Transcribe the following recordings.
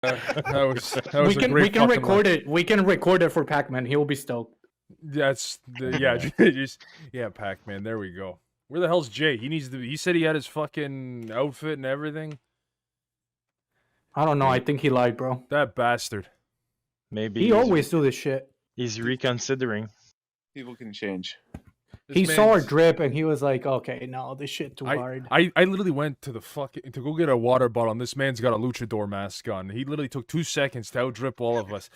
that was a great. We can record it. We can record it for Pac-Man. He will be stoked. Pac-Man. There we go. Where the hell's Jay? He said he had his fucking outfit and everything. I don't know. I think he lied, bro. That bastard. Maybe he always do this shit. He's reconsidering. People can change. He saw our drip and he was like, "Okay, no, this shit too hard." I literally went to to go get a water bottle, and this man's got a luchador mask on. He literally took 2 seconds to outdrip all of us.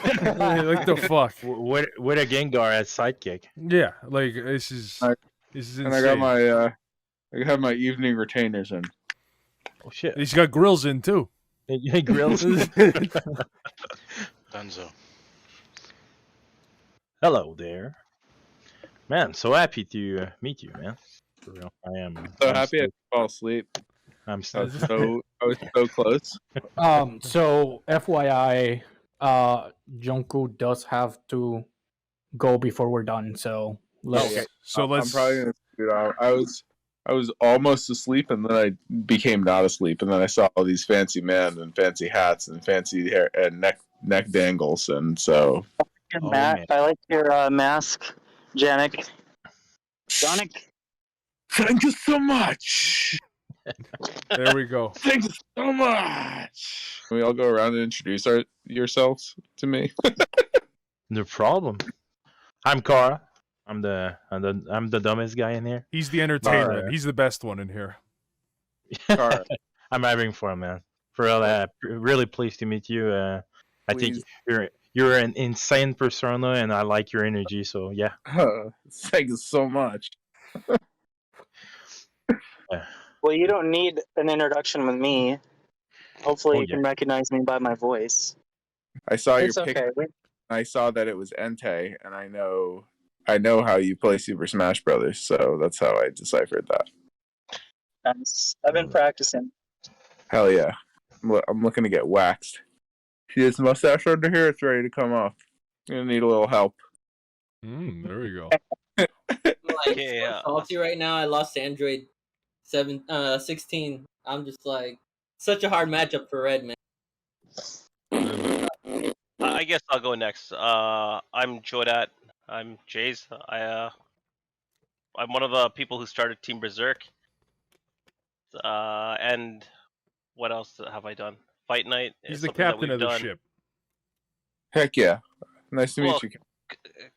Like the fuck? With a Gengar as sidekick. Yeah, like this is insane. And I have my evening retainers in. Oh shit! He's got grills in too. Hey, grills. Dunzo. Hello there. Man, so happy to meet you, man. For real, I am. So happy I fall asleep. I was so close. So FYI, Johku does have to go before we're done. So let's. Okay. I'm probably gonna. I was almost asleep, and then I became not asleep, and then I saw all these fancy men and fancy hats and fancy hair and neck dangles, and so. Matt, I like your mask, Janik. Thank you so much. There we go. Thank you so much. Can we all go around and introduce yourselves to me? No problem. I'm Karl. I'm the dumbest guy in here. He's the entertainer. He's the best one in here. Karl. I'm having fun, man. For real, really pleased to meet you. I think you're an insane persona, and I like your energy. So yeah. Thank you so much. Well, you don't need an introduction with me. Hopefully, you can recognize me by my voice. I saw your picture. I saw that it was Entei, and I know how you play Super Smash Brothers, so that's how I deciphered that. I've been practicing. Hell yeah. I'm looking to get waxed. See this mustache under here? It's ready to come off. I'm going to need a little help. There we go. Salty right now. I lost to Android 16. I'm just like, such a hard matchup for Red, man. I guess I'll go next. I'm Jaudat. I'm Jay's. I'm one of the people who started Team Berserk. And what else have I done? Fight Night. He's the captain of the ship. Heck yeah. Nice to meet you.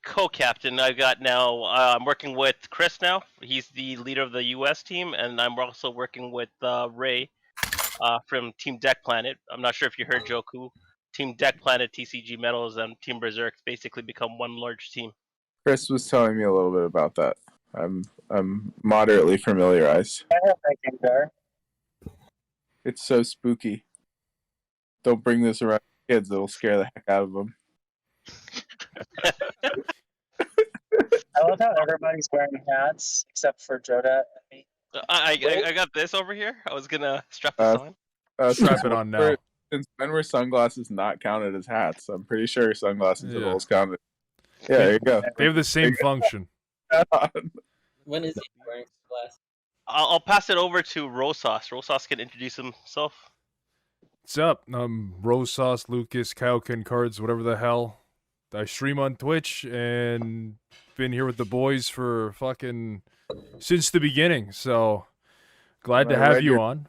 Co-captain. I've got now. I'm working with Chris now. He's the leader of the U.S. team, and I'm also working with Ray from Team Deck Planet. I'm not sure if you heard Johku. Team Deck Planet, TCG Metals, and Team Berserk basically become one large team. Chris was telling me a little bit about that. I'm moderately familiarized. I have that Gengar. It's so spooky. Don't bring this around kids; it'll scare the heck out of them. I love how everybody's wearing hats except for Jaudat and me. I got this over here. I was gonna strap this on. Strap it on now. Since when were sunglasses not counted as hats? I'm pretty sure sunglasses are always counted. Yeah, there you go. They have the same function. When is he wearing glasses? I'll pass it over to Rosas. Rosas can introduce himself. What's up? Rosas, Lucas, Kaukin Cards, whatever the hell. I stream on Twitch and been here with the boys for fucking since the beginning. So glad to have you on.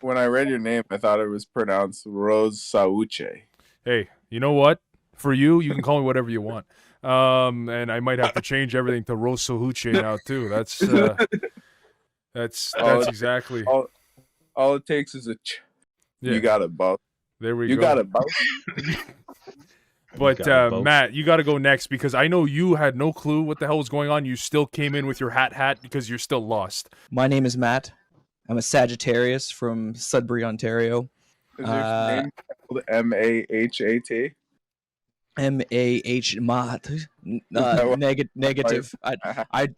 When I read your name, I thought it was pronounced Rose Sauche. Hey, you know what? For you can call me whatever you want. And I might have to change everything to Rose Sauche now too. That's exactly. All it takes is a ch. Yeah. You got it, both. There we go. You got it, both. But Matt, you got to go next because I know you had no clue what the hell was going on. You still came in with your hat because you're still lost. My name is Matt. I'm a Sagittarius from Sudbury, Ontario. Is your name called M-A-H-A-T? M-A-H Mat. Negative. I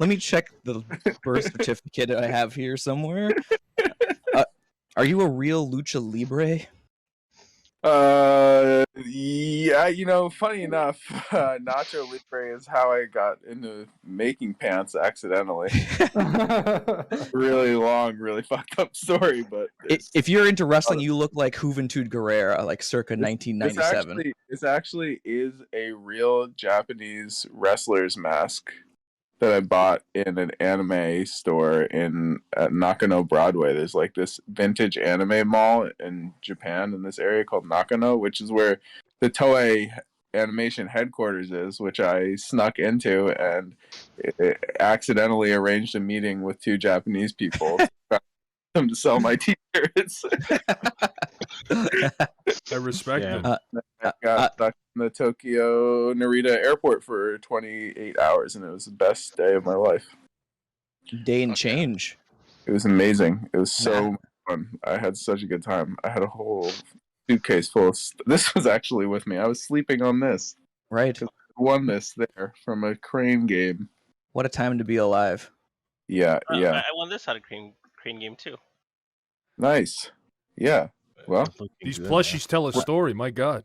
let me check the birth certificate I have here somewhere. Are you a real Lucha Libre? Yeah, funny enough, Nacho Libre is how I got into making pants accidentally. Really long, really fucked up story, but If you're into wrestling, you look like Juventud Guerrera, like circa 1997. This actually is a real Japanese wrestler's mask that I bought in an anime store at Nakano Broadway. There's like this vintage anime mall in Japan in this area called Nakano, which is where the Toei Animation headquarters is, which I snuck into and accidentally arranged a meeting with two Japanese people to them to sell my t-shirts. I respect it. I got stuck in the Tokyo Narita airport for 28 hours, and it was the best day of my life. Day and change. It was amazing. It was so much fun. I had such a good time. I had a whole suitcase full of this was actually with me. I was sleeping on this. Right. I won this there from a crane game. What a time to be alive. Yeah. I won this at a crane game too. Nice. Yeah. Well, these plushies tell a story. My God.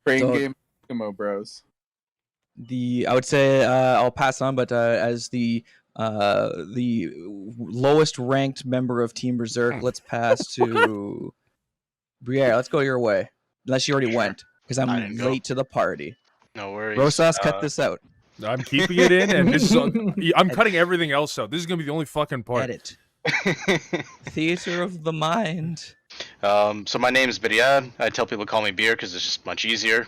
Crane game, Eskimo Bros. I would say I'll pass on, but as the lowest ranked member of Team Berserk, let's pass to Birrar. Let's go your way, unless you already went, because I'm late to the party. No worries. Rosas, cut this out. I'm keeping it in, and this is I'm cutting everything else out. This is gonna be the only fucking part. Edit. Theater of the mind. So my name is Birrar. I tell people to call me Beer because it's just much easier.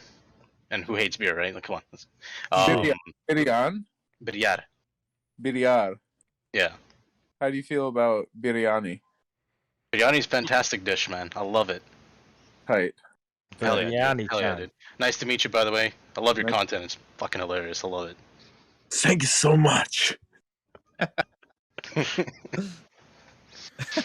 And who hates beer, right? Like, come on. Birrar. Yeah. How do you feel about biryani? Biryani's a fantastic dish, man. I love it. Tight. Hell yeah, Biryani Hell yeah, time. dude. Nice to meet you, by the way. I love your content. It's fucking hilarious. I love it. Thank you so much.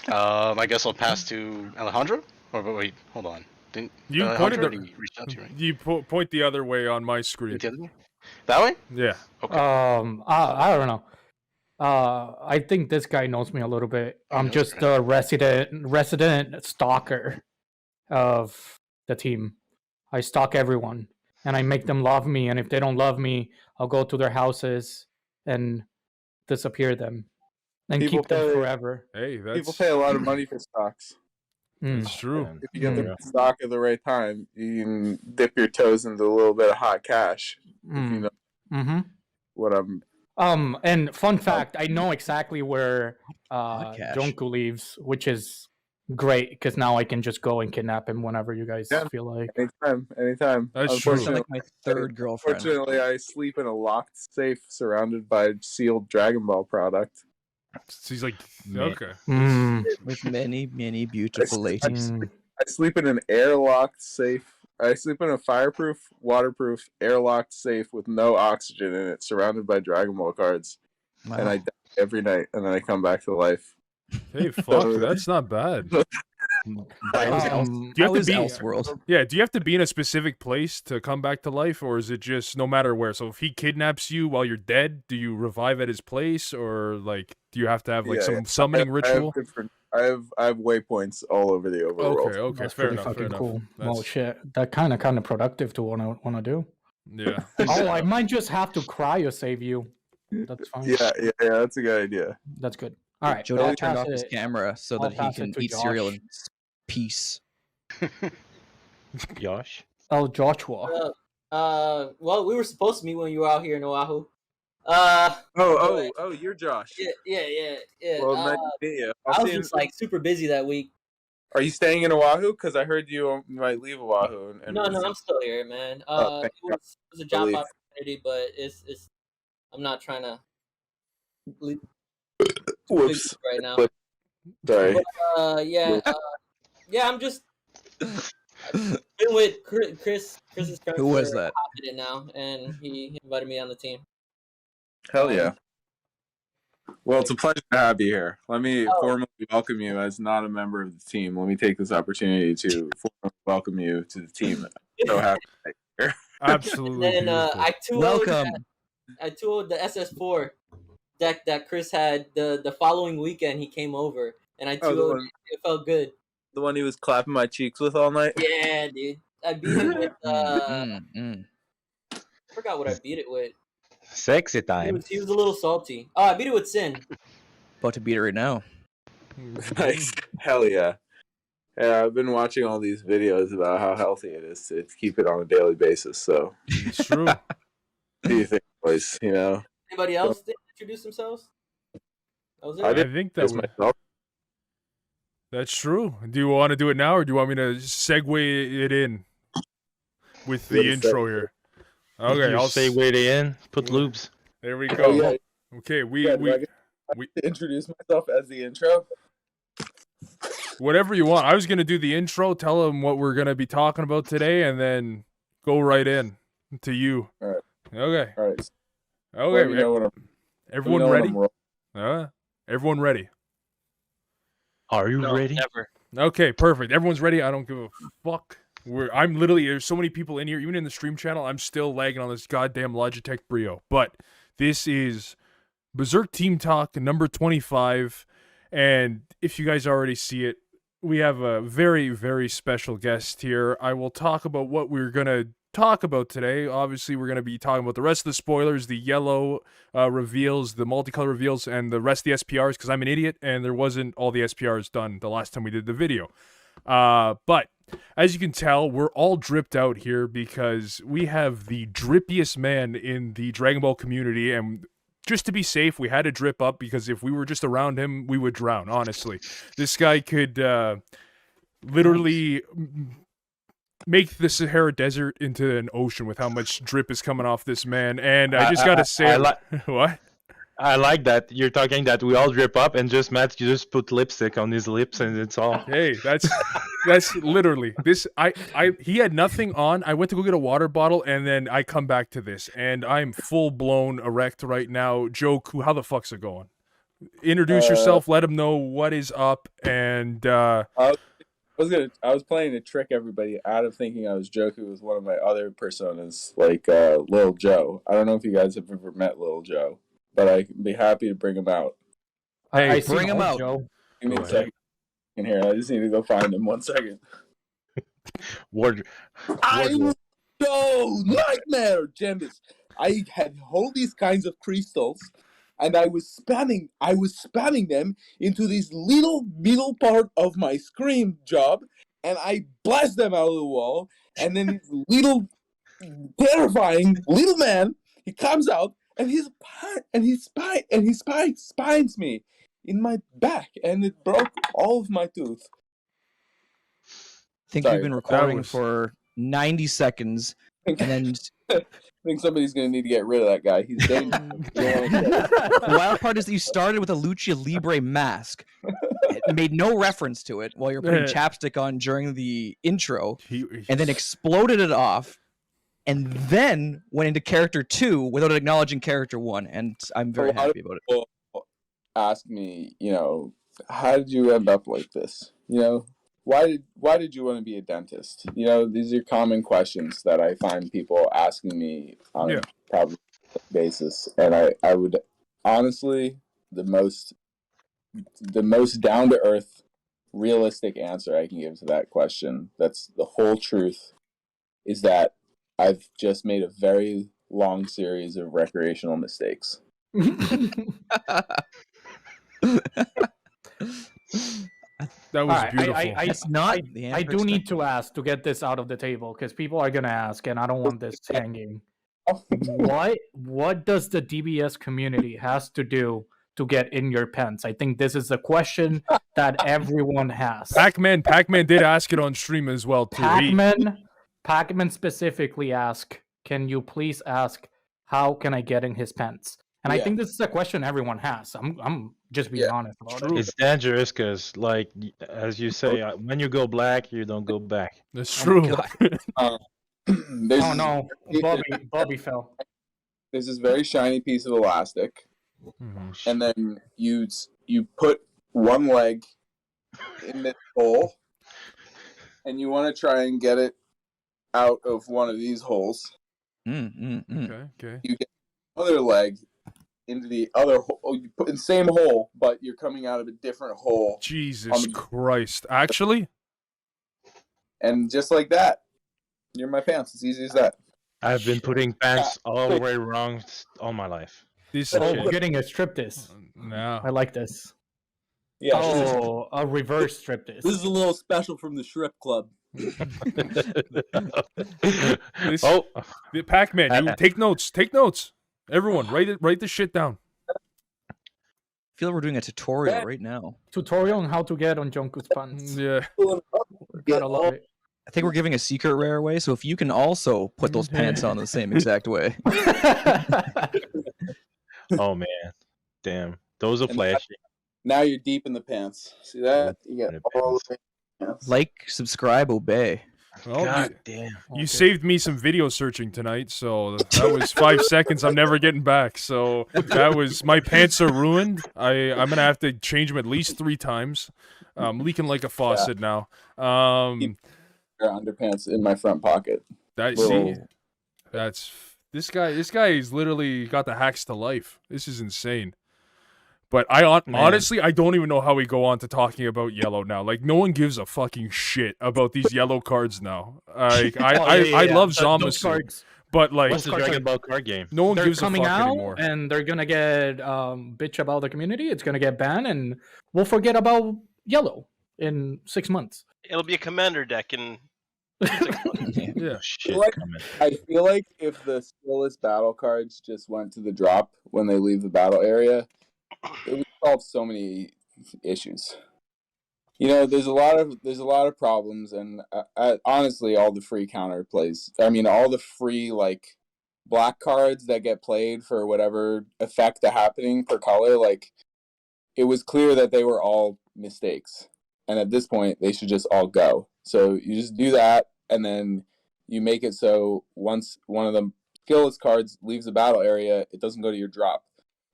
I guess I'll pass to Alejandro. Or wait, hold on. Didn't You Alejandro pointed already reached out to you, right? You point the other way on my screen. That way? Yeah. Okay. I don't know. I think this guy knows me a little bit. I'm just a resident stalker of the team. I stalk everyone, and I make them love me. And if they don't love me, I'll go to their houses and disappear them and People keep them pay- forever. Hey, that's People pay a lot of money for stocks. That's true. If you get the stock at the right time, you can dip your toes into a little bit of hot cash. If you know what I'm. And fun fact, I know exactly where Johku lives, which is great because now I can just go and kidnap him whenever you guys feel like. Anytime. That's true. Like my third girlfriend. Fortunately, I sleep in a locked safe surrounded by sealed Dragon Ball product. So he's like, okay. With many, many beautiful ladies. I sleep in an airlocked safe. I sleep in a fireproof, waterproof, airlocked safe with no oxygen in it, surrounded by Dragon Ball cards. Wow. And I die every night, and then I come back to life. Hey, fuck, that's not bad. Do you have to be Elseworld? Yeah, do you have to be in a specific place to come back to life, or is it just no matter where? So if he kidnaps you while you're dead, do you revive at his place, or like do you have to have like some summoning ritual? I have waypoints all over the overworld. Okay, That's fair pretty enough. fucking cool. That's- Well, shit, that kind of productive to want to do. Yeah. Oh, I might just have to cryo save you. That's fine. Yeah, that's a good idea. That's good. All right, Jaudat I'll turned pass off his it- camera so I'll that he pass it can to eat cereal Josh. in peace. Josh? Oh, Joshua. Well, we were supposed to meet when you were out here in Oahu. You're Josh. Yeah. Well, nice to meet you. I was just like super busy that week. Are you staying in Oahu? Because I heard you might leave Oahu. No, I'm still here, man. Oh, It was a job opportunity, but it's. I'm not trying to leave Whoops. right now. Sorry. But, yeah. I'm just. I've been with Chris. Chris's friend. Who was that? It now, and he invited me on the team. Hell yeah. Well, it's a pleasure to have you here. Let me formally welcome you as not a member of the team. Let me take this opportunity to formally welcome you to the team. I'm so happy that you're here. Absolutely. And I Welcome. I toured the SS4 deck that Chris had the following weekend. He came over, and I toured. It felt good. The one he was clapping my cheeks with all night? Yeah, dude. I beat it with I forgot what I beat it with. Sexy He time. was a little salty. Oh, I beat it with Sin. About to beat it right now. Nice. Hell yeah. Yeah, I've been watching all these videos about how healthy it is to keep it on a daily basis. So It's true. what do you think, boys? You know, Anybody else introduce themselves? That was it. I think that just was, myself. that's true. Do you want to do it now, or do you want me to segue it in with the What is intro that? here? Okay, I'll I'll say wait in. Put loops. There we Oh, go. yeah. Okay, Do I get to introduce myself as the intro? whatever you want. I was gonna do the intro, tell them what we're gonna be talking about today, and then go right in to you. All right. Okay. All right. Okay. Let me know when Everyone when ready? I'm rolling. Everyone ready? Are you No, ready? never. Okay, perfect. Everyone's ready. I don't give a fuck. I'm literally, there's so many people in here, even in the stream channel, I'm still lagging on this goddamn Logitech Brio. But this is Berserk Team Talk number 25. And if you guys already see it, we have a very, very special guest here. I will talk about what we're going to talk about today. Obviously, we're going to be talking about the rest of the spoilers, the yellow reveals, the multicolor reveals, and the rest of the SPRs, because I'm an idiot, and there wasn't all the SPRs done the last time we did the video. But as you can tell, we're all dripped out here because we have the drippiest man in the Dragon Ball community, and just to be safe, we had to drip up, because if we were just around him, we would drown, honestly. This guy could literally make the Sahara Desert into an ocean with how much drip is coming off this man, and I just gotta say... what? I like that you're talking that we all drip up, and just Matt, you just put lipstick on his lips, and it's all. Hey, that's literally this. He had nothing on. I went to go get a water bottle, and then I come back to this, and I'm full blown erect right now. Johku, how the fuck's it going? Introduce yourself. Let him know what is up, and I was planning to trick everybody out of thinking I was Joku with one of my other personas, like Lil Joe. I don't know if you guys have ever met Lil Joe, but I'd be happy to bring him out. I bring him out. Joe. Give me a second here. I just need to go find him. 1 second. Ward. I was so nightmare, Jembis. I had all these kinds of crystals, and I was spamming them into this little middle part of my screen job, and I blast them out of the wall, and then this little terrifying little man, he comes out, and he spines me in my back, and it broke all of my tooth. I think Sorry, we've been recording for 90 seconds, and then I think somebody's gonna need to get rid of that guy. He's dangerous. the wild part is that you started with a Lucha Libre mask. It made no reference to it while you're putting chapstick on during the intro, and then exploded it off, and then went into character 2 without acknowledging character 1, and I'm very happy about it. People ask me, how did you end up like this? Why did you want to be a dentist? These are common questions that I find people asking me on a probably basis, and I would honestly, the most down to earth, realistic answer I can give to that question, that's the whole truth, is that I've just made a very long series of recreational mistakes. That was beautiful. I do need to ask to get this out of the table, because people are gonna ask, and I don't want this hanging. What does the DBS community has to do to get in your pants? I think this is a question that everyone has. Pac-Man did ask it on stream as well too. Pac-Man specifically asked, "Can you please ask how can I get in his pants?" And I think this is a question everyone has. I'm just being honest about it. It's dangerous because, like, as you say, when you go black, you don't go back. That's true. Oh no, Bobby fell. There's this very shiny piece of elastic, and then you put one leg in this hole, and you want to try and get it out of one of these holes. Okay. You get other leg into the other hole. You put in the same hole, but you're coming out of a different hole. Jesus Christ! Actually, And just like that, you're my pants. It's easy as that. I've been putting pants all the way wrong all my life. This we're getting a striptease. No. I like this. Yeah. A reverse striptease. This is a little special from the strip club. Pac-Man, you take notes. Take notes. Everyone, write the shit down. I feel like we're doing a tutorial right now. Tutorial on how to get on Jonku's pants. Yeah. Gotta love it. I think we're giving a secret rare away, so if you can also put those pants on the same exact way. Oh man, damn, those are flashy. Now you're deep in the pants. See that? You get all the pants. Like, subscribe, obey. Well, God damn. You saved me some video searching tonight, so that was 5 seconds I'm never getting back. So that was, my pants are ruined. I'm going to have to change them at least 3 times. I'm leaking like a faucet now. Underpants in my front pocket. This guy is literally got the hacks to life. This is insane. But honestly, I don't even know how we go on to talking about yellow now. Like, no one gives a fucking shit about these yellow cards now. I love Zamasu, but like, what's the Dragon Ball card game? No one they're gives a coming fuck out anymore. And they're gonna get bitch about the community. It's gonna get banned, and we'll forget about yellow in 6 months. It'll be a commander deck in. Yeah, shit. I feel like if the skillless battle cards just went to the drop when they leave the battle area, it would solve so many issues. You know, there's a lot of problems, and honestly, all the free counter plays. I mean, all the free like black cards that get played for whatever effect the happening per color, like it was clear that they were all mistakes, and at this point, they should just all go. So you just do that, and then you make it so once one of the skillless cards leaves the battle area, it doesn't go to your drop.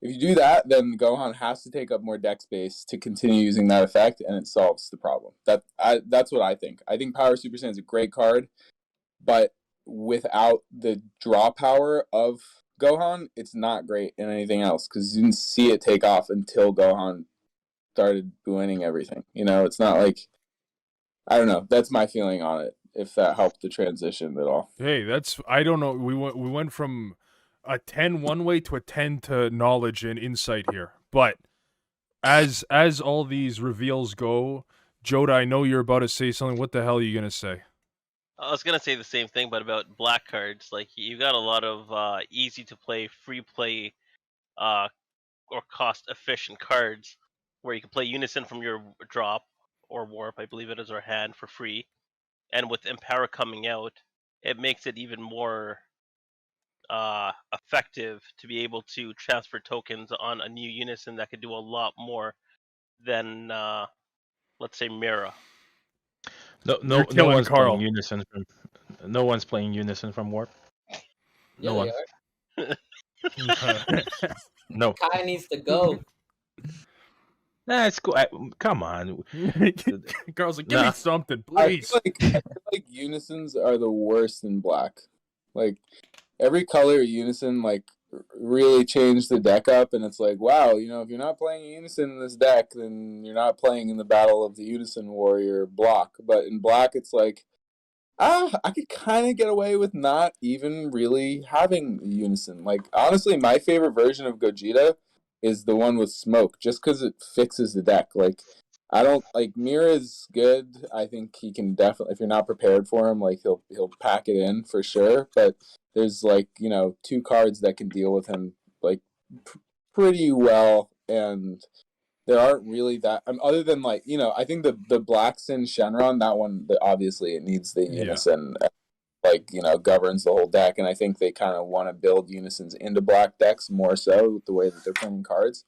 If you do that, then Gohan has to take up more deck space to continue using that effect, and it solves the problem. That's what I think. I think Power Super Saiyan is a great card, but without the draw power of Gohan, it's not great in anything else, because you didn't see it take off until Gohan started winning everything. You know, it's not like, I don't know. That's my feeling on it, if that helped the transition at all. Hey, I don't know. We went from a 10 one way to a 10 to knowledge and insight here. But as all these reveals go, Jaudat, I know you're about to say something. What the hell are you going to say? I was gonna say the same thing, but about black cards. Like, you got a lot of easy to play, free play, or cost efficient cards where you can play Unison from your drop or Warp, I believe it is, or hand for free. And with Empower coming out, it makes it even more effective to be able to transfer tokens on a new Unison that could do a lot more than, let's say, Mira. No one's Karl. playing Unison from. No one's playing Unison from Warp. No one. No. Kai needs to go. Nah, it's cool. Come on. Karl's like, give me something, please. I feel like Unisons are the worst in black. Like, every color Unison, like, really changed the deck up, and it's like, wow, you know, if you're not playing Unison in this deck, then you're not playing in the Battle of the Unison Warrior block. But in black, it's like, I could kind of get away with not even really having Unison. Like, honestly, my favorite version of Gogeta is the one with smoke, just because it fixes the deck. Like, I don't like Mira is good. I think he can definitely, if you're not prepared for him, like he'll pack it in for sure. But there's like, you know, 2 cards that can deal with him like pretty well, and there aren't really that. Other than like, you know, I think the Black Sin Shenron, that one, obviously it needs the Unison. Like, you know, governs the whole deck, and I think they kind of want to build Unisons into black decks more so with the way that they're playing cards.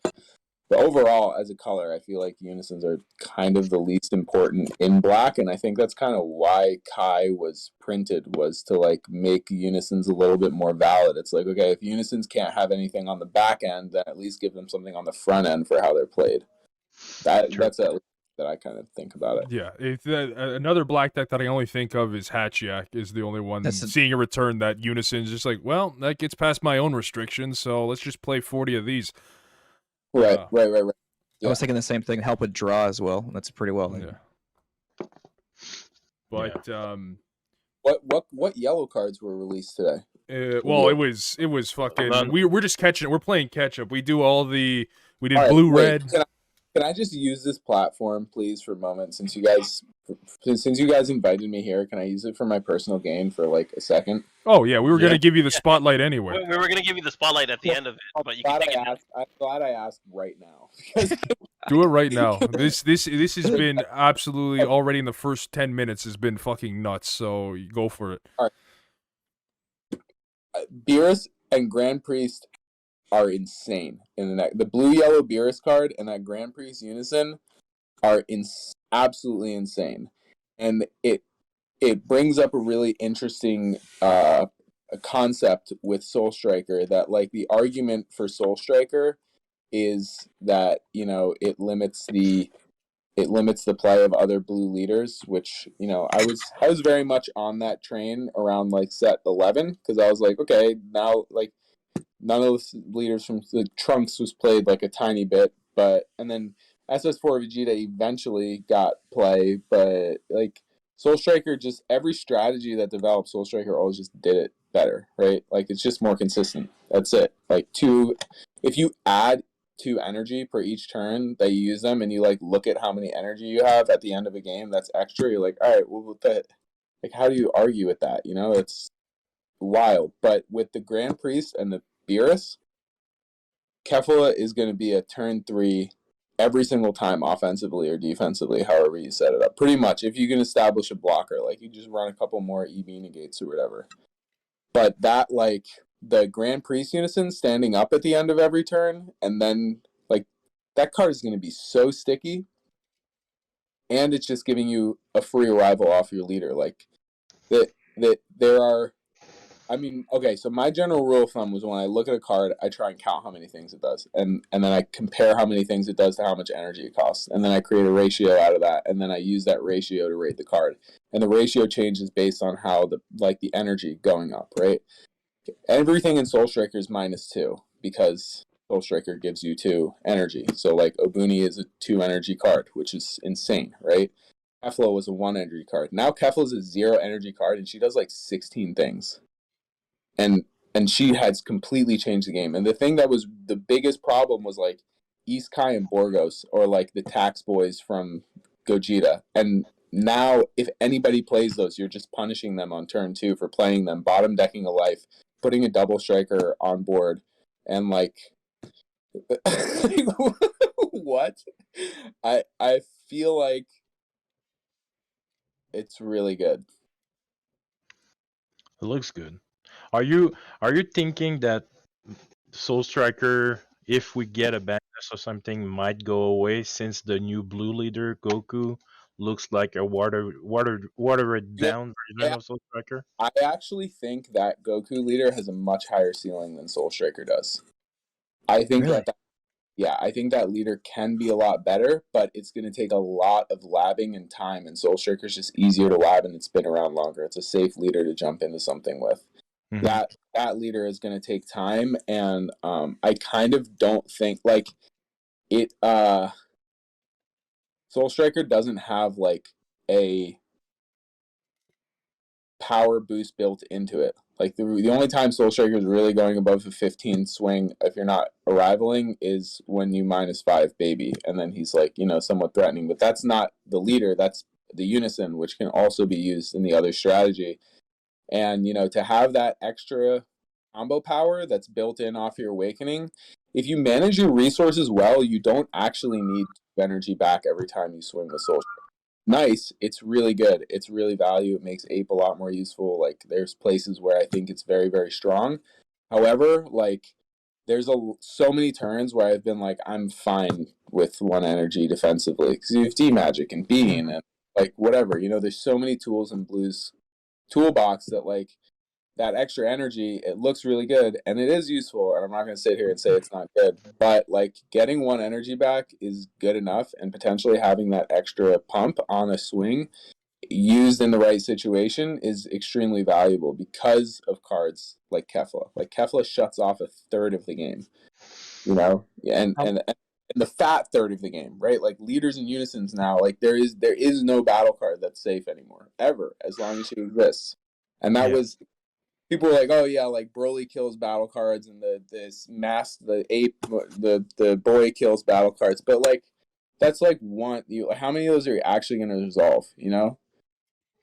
But overall, as a color, I feel like Unisons are kind of the least important in black, and I think that's kind of why Kai was printed, was to like make Unisons a little bit more valid. It's like, okay, if Unisons can't have anything on the back end, then at least give them something on the front end for how they're played. That's at least that I kind of think about it. Yeah, another black deck that I only think of is Hatchiak, is the only one seeing a return that Unison's just like, well, that gets past my own restrictions, so let's just play 40 of these. Right. Yeah. I was thinking the same thing. Help with draw as well. That's pretty well. Yeah. But What yellow cards were released today? well, it was fucking. We're just catching. We're playing catch up. We did Right, blue, wait, red. Can I just use this platform, please, for a moment? Since you guys invited me here, can I use it for my personal gain for like a second? Oh yeah, we were gonna give you the spotlight anyway. We were gonna give you the spotlight at the end of it, but you can take it now. I'm glad I asked right now. Do it right now. This has been absolutely already in the first 10 minutes has been fucking nuts. So go for it. All right. Beerus and Grand Priest are insane in the neck. The blue-yellow Beerus card and that Grand Priest Unison are absolutely insane, and it brings up a really interesting concept with Soul Striker, that like the argument for Soul Striker is that, you know, it limits the play of other blue leaders, which, you know, I was very much on that train around like set 11, because I was like, okay, now like none of the leaders from the Trunks was played like a tiny bit, and then SS4 Vegeta eventually got play, but like Soul Striker, just every strategy that developed, Soul Striker always just did it better, right? Like it's just more consistent. That's it. Like if you add 2 energy per each turn that you use them, and you like look at how many energy you have at the end of a game, that's extra. You're like, all right, well, with that, like, how do you argue with that? You know, it's wild. But with the Grand Priest and the Beerus, Kefla is going to be a turn 3 every single time, offensively or defensively, however you set it up. Pretty much, if you can establish a blocker, like you just run a couple more EV negates or whatever. But that, like, the Grand Priest Unison standing up at the end of every turn, and then, like, that card is going to be so sticky, and it's just giving you a free arrival off your leader. Like, that there are... I mean, okay, so my general rule of thumb was when I look at a card, I try and count how many things it does. And then I compare how many things it does to how much energy it costs. And then I create a ratio out of that. And then I use that ratio to rate the card. And the ratio changes based on how the energy going up, right? Everything in Soul Striker is -2 because Soul Striker gives you 2 energy. So like Obuni is a 2 energy card, which is insane, right? Kefla was a 1 energy card. Now Kefla is a 0 energy card, and she does like 16 things. And she has completely changed the game. And the thing that was the biggest problem was like Isekai and Borgos, or like the tax boys from Gogeta. And now if anybody plays those, you're just punishing them on turn 2 for playing them, bottom decking a life, putting a double striker on board, and like what? I feel like it's really good. It looks good. Are you thinking that Soul Striker, if we get a banners or something, might go away, since the new blue leader Goku looks like a watered down version of Soul Striker? I actually think that Goku leader has a much higher ceiling than Soul Striker does. I think Really? I think that leader can be a lot better, but it's going to take a lot of labbing and time, and Soul Striker is just easier to lab, and it's been around longer. It's a safe leader to jump into something with. Mm-hmm. That leader is going to take time, and I kind of don't think like it. Soul Striker doesn't have like a power boost built into it. Like the only time Soul Striker is really going above a 15 swing, if you're not arrivaling, is when you -5 baby, and then he's like, you know, somewhat threatening. But that's not the leader. That's the Unison, which can also be used in the other strategy. And, you know, to have that extra combo power that's built in off your awakening, if you manage your resources well, you don't actually need energy back every time you swing the Soul Striker. Nice, it's really good. It's really value. It makes Ape a lot more useful. Like, there's places where I think it's very, very strong. However, like, there's so many turns where I've been like, I'm fine with 1 energy defensively, because you have D-Magic and Bean and, like, whatever. You know, there's so many tools in Blue's toolbox that, like, that extra energy, it looks really good, and it is useful, and I'm not going to sit here and say it's not good, but, like, getting 1 energy back is good enough, and potentially having that extra pump on a swing used in the right situation is extremely valuable because of cards like Kefla. Like, Kefla shuts off a third of the game, you know? And in the fat third of the game, right? Like leaders and unisons now, like there is no battle card that's safe anymore, ever, as long as she exists. And that was people were like, oh yeah, like Broly kills battle cards and the ape the boy kills battle cards. But like that's like how many of those are you actually gonna resolve, you know?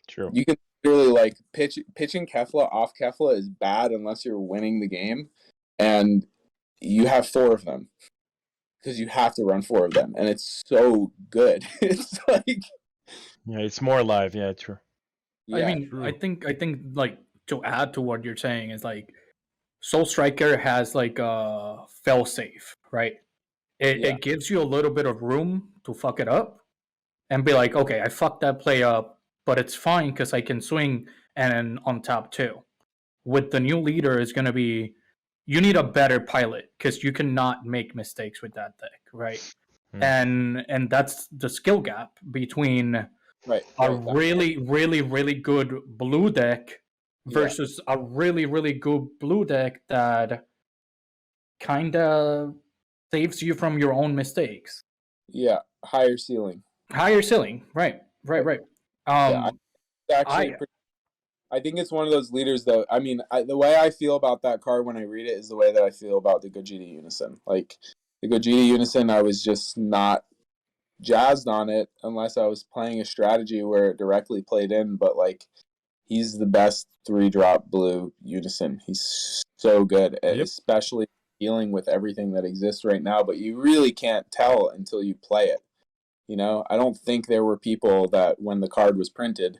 True. You can really like pitching Kefla off Kefla is bad unless you're winning the game. And you have 4 of them. Because you have to run 4 of them, and it's so good. It's like, yeah, it's more alive. Yeah, true. Yeah, I mean, true. I think like to add to what you're saying is like Soul Striker has like a fail safe, right? It gives you a little bit of room to fuck it up, and be like, okay, I fucked that play up, but it's fine because I can swing and on top 2. With the new leader, is going to be. You need a better pilot because you cannot make mistakes with that deck, right? And that's the skill gap between really, really, really good blue deck versus a really, really good blue deck that kind of saves you from your own mistakes. Yeah, higher ceiling. Higher ceiling, right. I think it's one of those leaders, though. I mean, the way I feel about that card when I read it is the way that I feel about the Gogeta Unison. Like, the Gogeta Unison, I was just not jazzed on it unless I was playing a strategy where it directly played in. But, like, he's the best 3-drop blue Unison. He's so good, especially dealing with everything that exists right now. But you really can't tell until you play it. You know, I don't think there were people that, when the card was printed,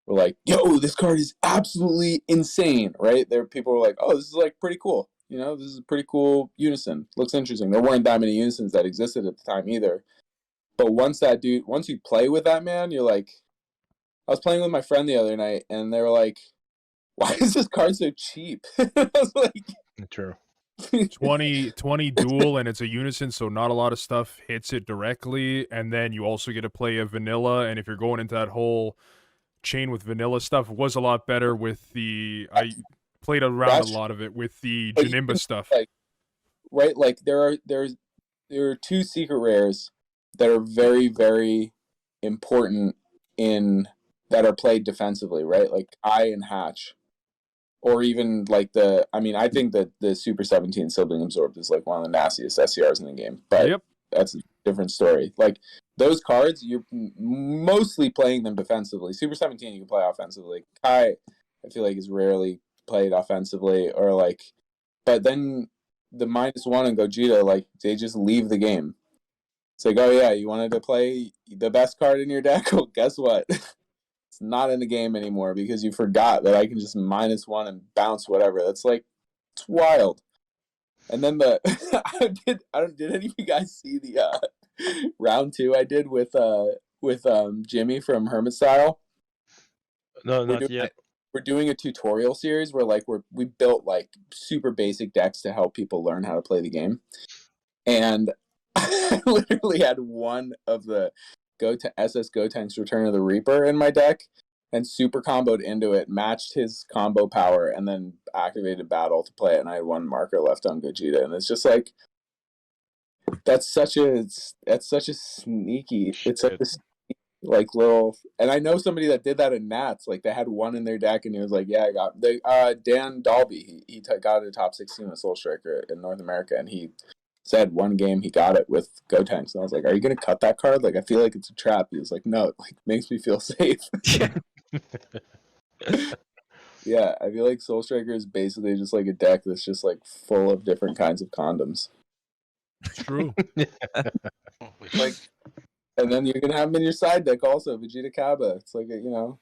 were like, yo, this card is absolutely insane, right? There people were like, oh, this is like pretty cool. You know, this is a pretty cool unison. Looks interesting. There weren't that many unisons that existed at the time either. But once you play with that man, you're like, I was playing with my friend the other night and they were like, why is this card so cheap? I was like, true. 20 duel and it's a unison, so not a lot of stuff hits it directly, and then you also get to play a vanilla, and if you're going into that whole chain with vanilla stuff, was a lot better with the I played around a lot of it with the Janimba stuff. Like, right, like there are 2 secret rares that are very, very important that are played defensively, right? Like Eye and Hatch. Or even like I think that the Super 17 Sibling Absorbed is like one of the nastiest SCRs in the game. But that's a different story. Like those cards, you're mostly playing them defensively. Super 17 you can play offensively. Kai, I feel like, is rarely played offensively, or like, but then the -1 and Gogeta, like, they just leave the game. It's like, oh yeah, you wanted to play the best card in your deck? Well, guess what? It's not in the game anymore because you forgot that I can just -1 and bounce whatever. That's like, it's wild. And then did any of you guys see the round 2 I did with Jimmy from Hermit Style? No, not yet. We're doing a tutorial series where like we built like super basic decks to help people learn how to play the game. And I literally had one of the SS Gotenks Return of the Reaper in my deck and super comboed into it, matched his combo power, and then activated battle to play it, and I had 1 marker left on Gogeta, and it's just like that's such a sneaky, it's such a like little, and I know somebody that did that in Nats, like they had 1 in their deck and he was like, yeah, I got Dan Dalby, he got a top 16 with Soul Striker in North America, and he said 1 game he got it with Gotenks, and I was like, are you gonna cut that card? Like, I feel like it's a trap. He was like, no, it like makes me feel safe. Yeah, I feel like Soul Striker is basically just like a deck that's just like full of different kinds of condoms. It's true. Like, and then you can have them in your side deck also, Vegeta Kaba. It's like, you know.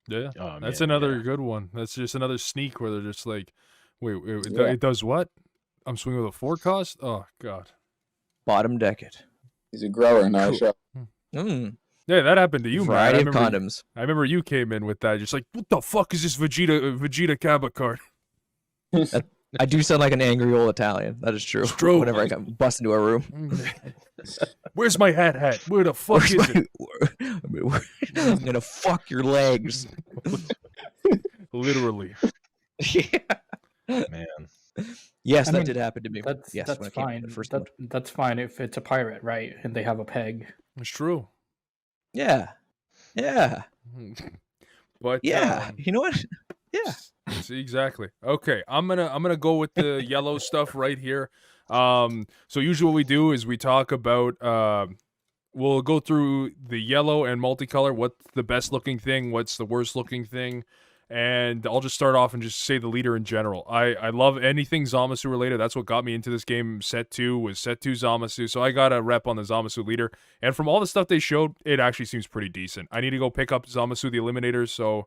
Yeah, that's another good one. That's just another sneak where they're just like, wait it does what? I'm swinging with a 4 cost? Oh, God. Bottom deck it. He's a grower, not a shop. Yeah, that happened to you, Variety man. of condoms. I remember you came in with that. Just like, what the fuck is this Vegeta Kaba card? I do sound like an angry old Italian. That is true. It's true. Whenever I got bust into a room. Where's my hat? Where the fuck is it? I'm gonna fuck your legs. Literally. Yeah. Man. Yes, I that mean, did happen to me. That's Yes, when it came out, the first mode. That's fine if it's a pirate, right? And they have a peg. It's true. Yeah. But Yeah. You know what? Yeah. See, exactly. Okay, I'm gonna go with the yellow stuff right here. So usually what we do is we talk about we'll go through the yellow and multicolor. What's the best looking thing? What's the worst looking thing? And I'll just start off and just say the leader in general. I love anything Zamasu related. That's what got me into this game. Set 2 was Set 2 Zamasu. So I got a rep on the Zamasu leader. And from all the stuff they showed, it actually seems pretty decent. I need to go pick up Zamasu the Eliminators. So,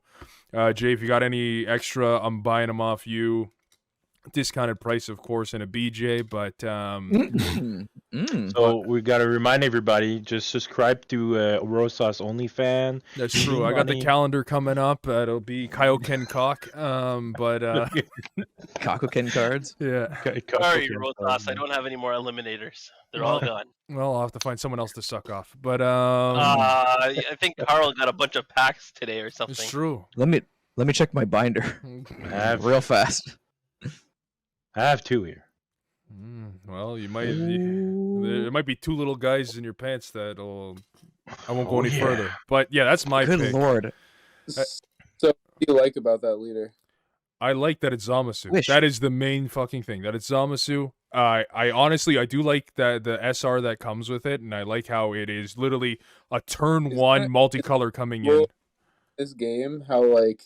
Jay, if you got any extra, I'm buying them off you. Discounted price, of course, and a BJ, but So we gotta remind everybody, just subscribe to Rosas OnlyFan. That's true. I got the calendar coming up. It'll be Kaioken Cock. Kakuken cards. Yeah. Sorry, Rosas, I don't have any more eliminators. They're all gone. Well, I'll have to find someone else to suck off. But I think Karl got a bunch of packs today or something. it's true. Let me check my binder. Real fast. I have 2 here. Well, you might. There might be 2 little guys in your pants that'll. I won't go any further. But yeah, that's my Good pick. lord. So, what do you like about that leader? I like that it's Zamasu. Wish. That is the main fucking thing. That it's Zamasu. I honestly I do like the SR that comes with it, and I like how it is literally a turn 1 multicolor coming in. This game, how like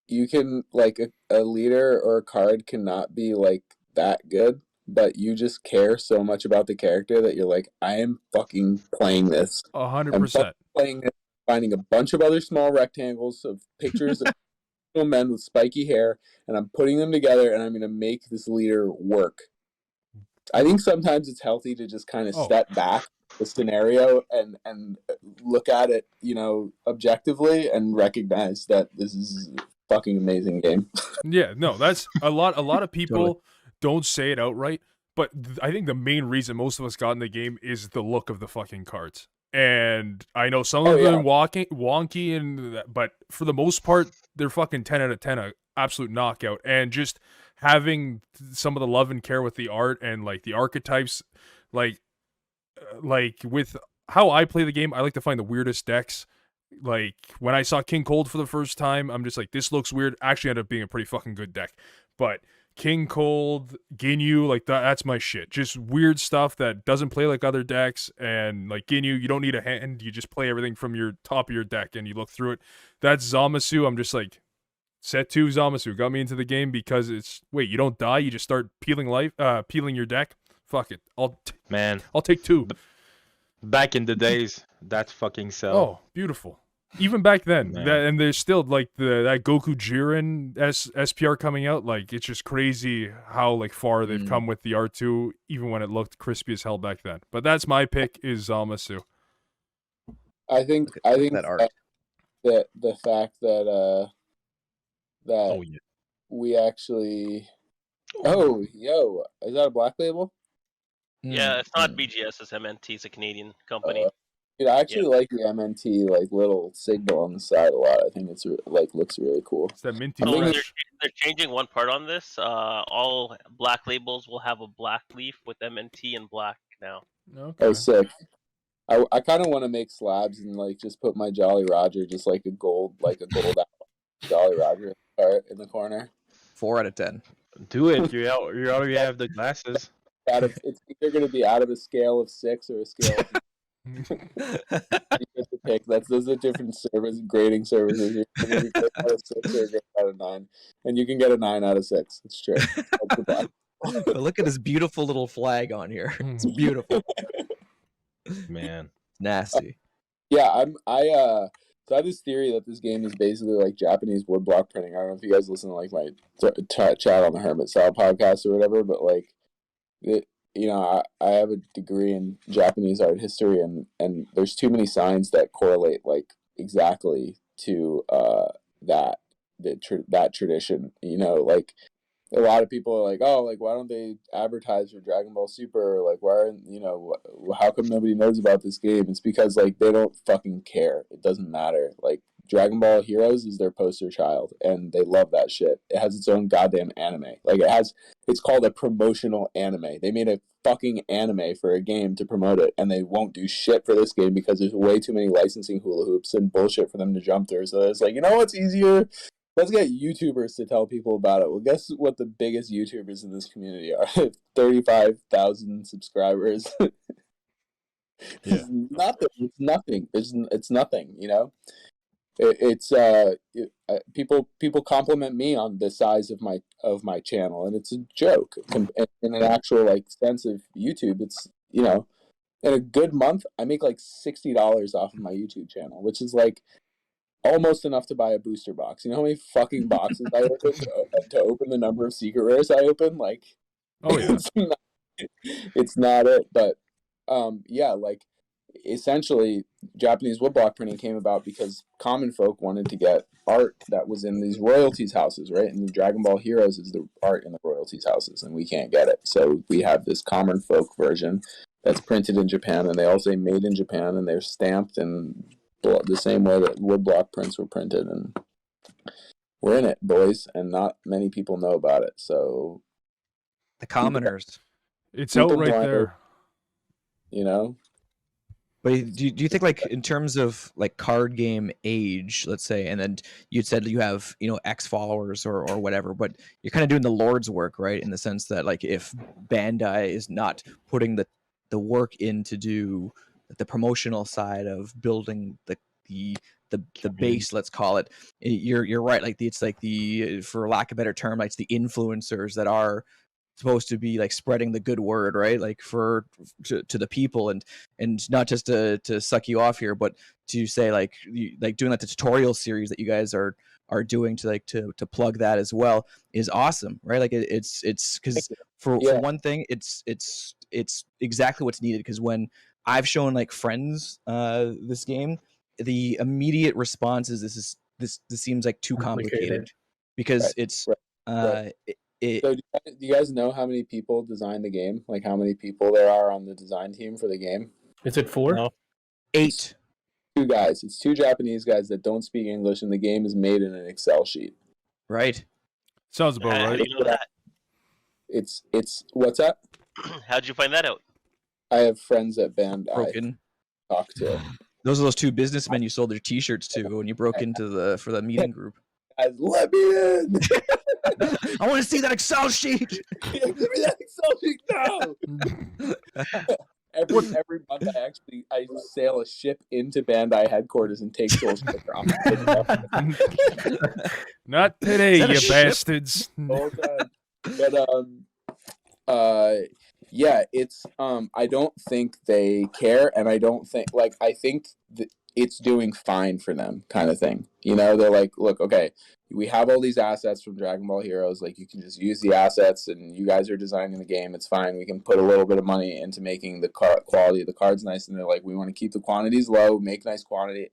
you can like a leader or a card cannot be like that good, but you just care so much about the character that you're like, I am fucking playing this. 100%. Playing it, finding a bunch of other small rectangles of pictures of men with spiky hair, and I'm putting them together, and I'm gonna make this leader work. I think sometimes it's healthy to just kind of step back the scenario and look at it, objectively, and recognize that this is a fucking amazing game. Yeah, no, that's a lot of people don't say it outright, but I think the main reason most of us got in the game is the look of the fucking cards. And I know some of them wonky, but for the most part, they're fucking 10 out of 10, a absolute knockout. And just having some of the love and care with the art and like the archetypes, like with how I play the game, I like to find the weirdest decks. Like when I saw King Cold for the first time, I'm just like, this looks weird. Actually ended up being a pretty fucking good deck. But King Cold, Ginyu, like that's my shit. Just weird stuff that doesn't play like other decks. And like Ginyu, you don't need a hand. You just play everything from your top of your deck and you look through it. That's Zamasu. I'm just like, Set 2 Zamasu got me into the game because it's, wait, you don't die. You just start peeling your deck. Fuck it. I'll take 2. Back in the days, that's fucking sell. Oh, beautiful. Even back then, and there's still like that Goku Jiren SPR coming out. Like it's just crazy how like far they've come with the R2, even when it looked crispy as hell back then. But that's my pick is Zamasu. I think that art. That the fact that we actually is that a black label? Yeah, it's not BGS, it's MNT. It's a Canadian company. I actually like the MNT like little signal on the side a lot. I think it's looks really cool. It's that minty. They're changing one part on this. All black labels will have a black leaf with MNT and black now. Okay. Oh, sick. I kind of want to make slabs and like just put my Jolly Roger just like a gold Jolly Roger in the corner. 4 out of 10. Do it. You already have the glasses. It's either going to be out of a scale of 6 or a scale of you get to pick. Those are different grading services. You're going to be out of 6 or out of 9, and you can get a 9 out of 6. It's true. But look at this beautiful little flag on here. It's beautiful. Man, So nasty. I have this theory that this game is basically like Japanese woodblock printing. I don't know if you guys listen to like my chat on the Hermit Style podcast or whatever, but like I have a degree in Japanese art history, and there's too many signs that correlate like exactly to that tradition. Like a lot of people are like, oh, like why don't they advertise for Dragon Ball Super? Or, like why aren't how come nobody knows about this game? It's because like they don't fucking care. It doesn't matter. Like Dragon Ball Heroes is their poster child, and they love that shit. It has its own goddamn anime. Like it's called a promotional anime. They made a fucking anime for a game to promote it, and they won't do shit for this game because there's way too many licensing hula hoops and bullshit for them to jump through. So it's like, you know what's easier? Let's get YouTubers to tell people about it. Well, guess what the biggest YouTubers in this community are? 35,000 subscribers. It's nothing. It's nothing. It's nothing, you know? People compliment me on the size of my channel, and it's a joke. In an actual like sense of YouTube, it's, you know, in a good month I make like $60 off of my YouTube channel, which is like almost enough to buy a booster box. You know how many fucking boxes I open to open the number of secret rares I open? Like, oh yeah, it's not it. But yeah, like essentially Japanese woodblock printing came about because common folk wanted to get art that was in these royalties houses, right? And the Dragon Ball Heroes is the art in the royalties houses, and we can't get it. So we have this common folk version that's printed in Japan, and they all say made in Japan, and they're stamped in the same way that woodblock prints were printed. And we're in it, boys, and not many people know about it. So the commoners, it's out right there, you know. But do you think, like, in terms of like card game age, let's say, and then you said you have, you know, X followers or whatever, but you're kind of doing the Lord's work, right? In the sense that, like, if Bandai is not putting the work in to do the promotional side of building the base, let's call it, you're right. Like it's like for lack of a better term, like it's the influencers that are supposed to be like spreading the good word, right? Like to the people, and not just to suck you off here, but to say like doing like the tutorial series that you guys are doing to plug that as well is awesome, right? Like it's because for one thing, it's exactly what's needed. Because when I've shown like friends this game, the immediate response is this seems like too complicated because it's So do you guys know how many people designed the game? Like how many people there are on the design team for the game? Is it 4? No. 8. 2 guys. It's 2 Japanese guys that don't speak English, and the game is made in an Excel sheet. Right. Sounds about right. How do you know that? It's what's that? How'd you find that out? I have friends at Bandai. Broken. Talk to. Those are those 2 businessmen you sold their T-shirts to when you broke into for the meeting group. Guys, let me in. I want to see that Excel sheet. Give me that Excel sheet now. Every month I sail a ship into Bandai headquarters and take Soul Striker off. Not today, you bastards. But yeah, it's I don't think they care, and I don't think I think that it's doing fine for them, kind of thing. You know, they're like, look, okay, we have all these assets from Dragon Ball Heroes. Like, you can just use the assets, and you guys are designing the game. It's fine. We can put a little bit of money into making the quality of the cards nice. And they're like, we want to keep the quantities low, make nice quality,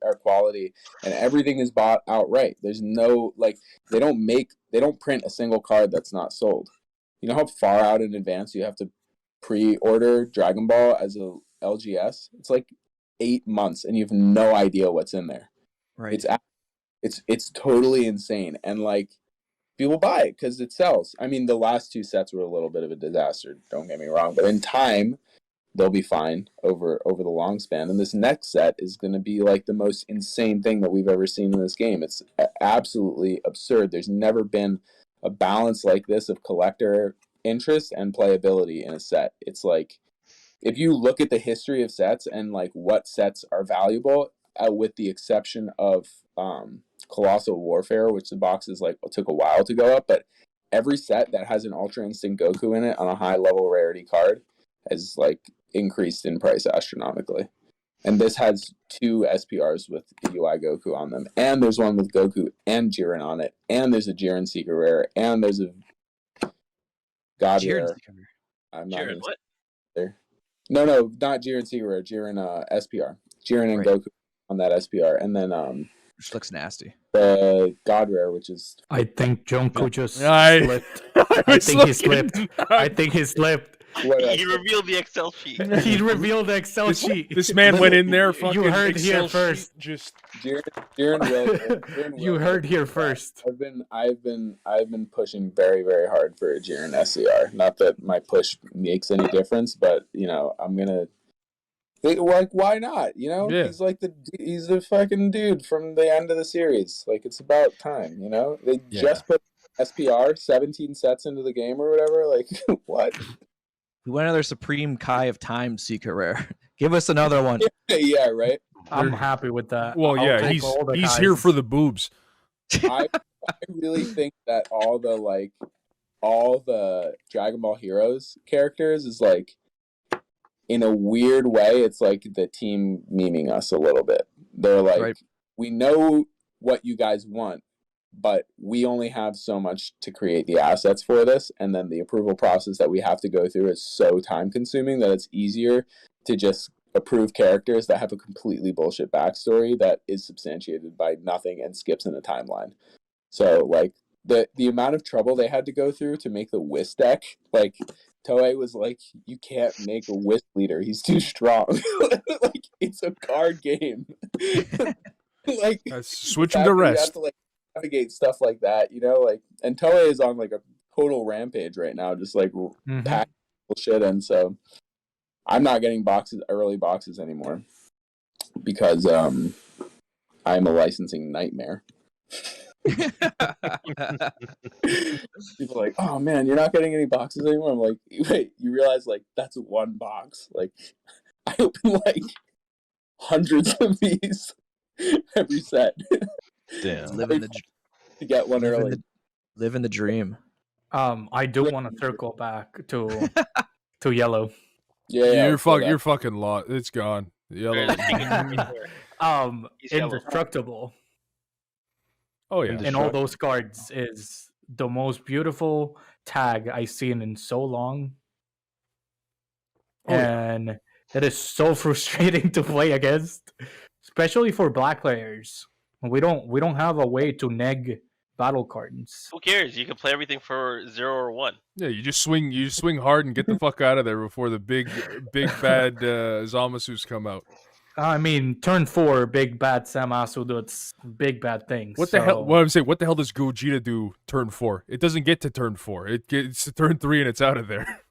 and everything is bought outright. There's no they don't print a single card that's not sold. You know how far out in advance you have to pre-order Dragon Ball as a LGS? It's like 8 months, and you have no idea what's in there. Right. It's totally insane, and people buy it because it sells. I mean, the last 2 sets were a little bit of a disaster, don't get me wrong, but in time they'll be fine over the long span. And this next set is going to be like the most insane thing that we've ever seen in this game. It's absolutely absurd. There's never been a balance like this of collector interest and playability in a set. It's like, if you look at the history of sets and what sets are valuable, with the exception of Colossal Warfare, which the boxes took a while to go up, but every set that has an Ultra Instinct Goku in it on a high level rarity card has increased in price astronomically. And this has 2 SPRs with UI Goku on them, and there's one with Goku and Jiren on it, and there's a Jiren Secret Rare, and there's a God Rare. I'm not Jiren, what? There. No, not Jiren Secret Rare. Jiren SPR. Jiren and Goku on that SPR, and then which looks nasty. The God Rare, which is I think Johku just slipped. I think he slipped. What He revealed the Excel sheet. He revealed the Excel sheet. This man went in there, fucking You heard Excel here first. sheet, just Jiren You heard here first. I've been pushing very, very hard for a Jiren SCR. Not that my push makes any difference, but I'm gonna. Like, why not? Yeah. He's the fucking dude from the end of the series. Like, it's about time. They just put SPR 17 sets into the game or whatever. Like, what? We want another Supreme Kai of Time secret rare. Give us another one. Yeah, right. I'm happy with that. well, I'll yeah, take all the he's here guys. for the boobs. I really think that all the Dragon Ball Heroes characters is like, in a weird way, it's like the team memeing us a little bit. They're like, Right. We know what you guys want, but we only have so much to create the assets for this, and then the approval process that we have to go through is so time consuming that it's easier to just approve characters that have a completely bullshit backstory that is substantiated by nothing and skips in a timeline. So like the amount of trouble they had to go through to make the Whis deck, like Toei was like, you can't make a Whis leader, he's too strong. Like, it's a card game. Like, switch him to rest. You have to like navigate stuff like that, like, and Toei is on like a total rampage right now, just like packing bullshit, and so I'm not getting early boxes anymore because I'm a licensing nightmare. People are like, oh man, you're not getting any boxes anymore. I'm like, wait, you realize like that's one box? Like, I open like hundreds of these every set. Damn. To get one early. Living the dream. I do want to circle back to yellow. Yeah, you're fucking lost. It's gone. Yellow. Indestructible. Oh yeah. In all those cards is the most beautiful tag I've seen in so long. And it is so frustrating to play against, especially for black players. We don't have a way to neg battle cards. Who cares? You can play everything for 0 or 1. Yeah, you just swing hard and get the fuck out of there before the big bad Zamasus come out. I mean, turn 4, big bad Samasu does big bad things. What the hell? What I'm saying, what the hell does Gogeta do turn 4? It doesn't get to turn 4. It gets to turn 3 and it's out of there.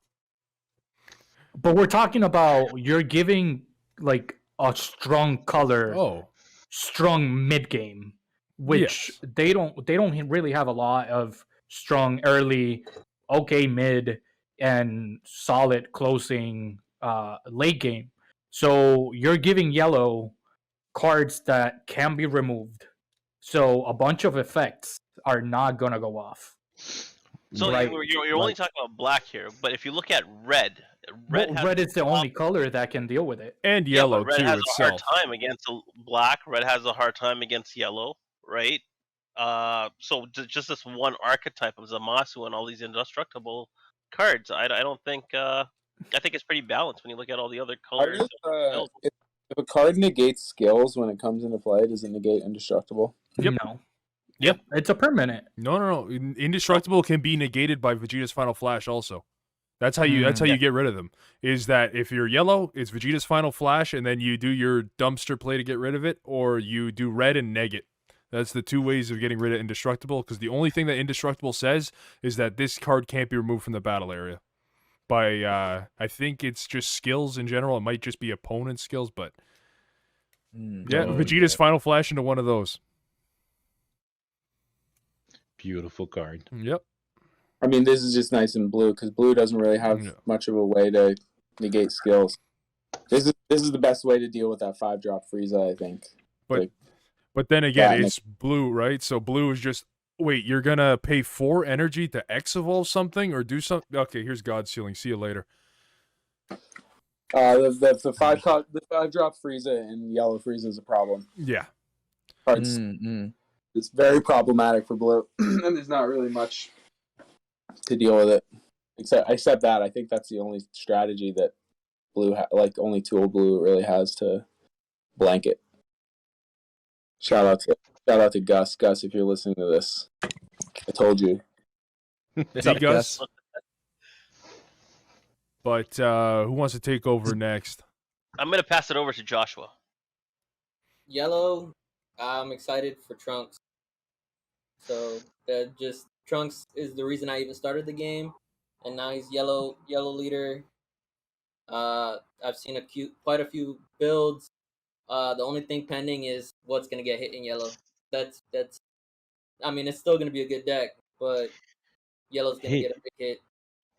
But we're talking about you're giving like a strong color, strong mid game, which they don't really have a lot of strong early, okay mid, and solid closing late game. So you're giving yellow cards that can be removed. So a bunch of effects are not gonna go off. So you're only talking about black here, but if you look at red is the only color that can deal with it. And yellow red too has itself. a hard time against black. Red has a hard time against yellow, right? So just this one archetype of Zamasu and all these indestructible cards, I don't think. I think it's pretty balanced when you look at all the other colors. If a card negates skills when it comes into play, does it negate indestructible? Yep. No. Yep. It's a permanent. No. Indestructible can be negated by Vegeta's Final Flash also. That's how you get rid of them. Is that if you're yellow, it's Vegeta's Final Flash, and then you do your dumpster play to get rid of it, or you do red and neg it. That's the two ways of getting rid of Indestructible, because the only thing that Indestructible says is that this card can't be removed from the battle area. By, I think it's just skills in general. It might just be opponent skills, but... Vegeta's Final Flash into one of those. Beautiful card. Yep. I mean, this is just nice and blue, because blue doesn't really have much of a way to negate skills. This is the best way to deal with that 5-drop Frieza, I think. But then again, it's blue, right? So blue is just... Wait, you're gonna pay 4 energy to X-evolve something or do something? Okay, here's God Sealing. See you later. The 5-drop Frieza and yellow Frieza is a problem. Yeah. It's very problematic for blue, and there's not really much to deal with it. Except that, I think that's the only strategy that blue, only tool blue really has to blanket. Shout out to Gus. Gus, if you're listening to this, I told you. Hey, Gus. But who wants to take over next? I'm gonna pass it over to Joshua. Yellow, I'm excited for Trunks. So just Trunks is the reason I even started the game, and now he's yellow leader. I've seen quite a few builds. The only thing pending is what's gonna get hit in yellow. That's. I mean, it's still gonna be a good deck, but yellow's gonna get a big hit.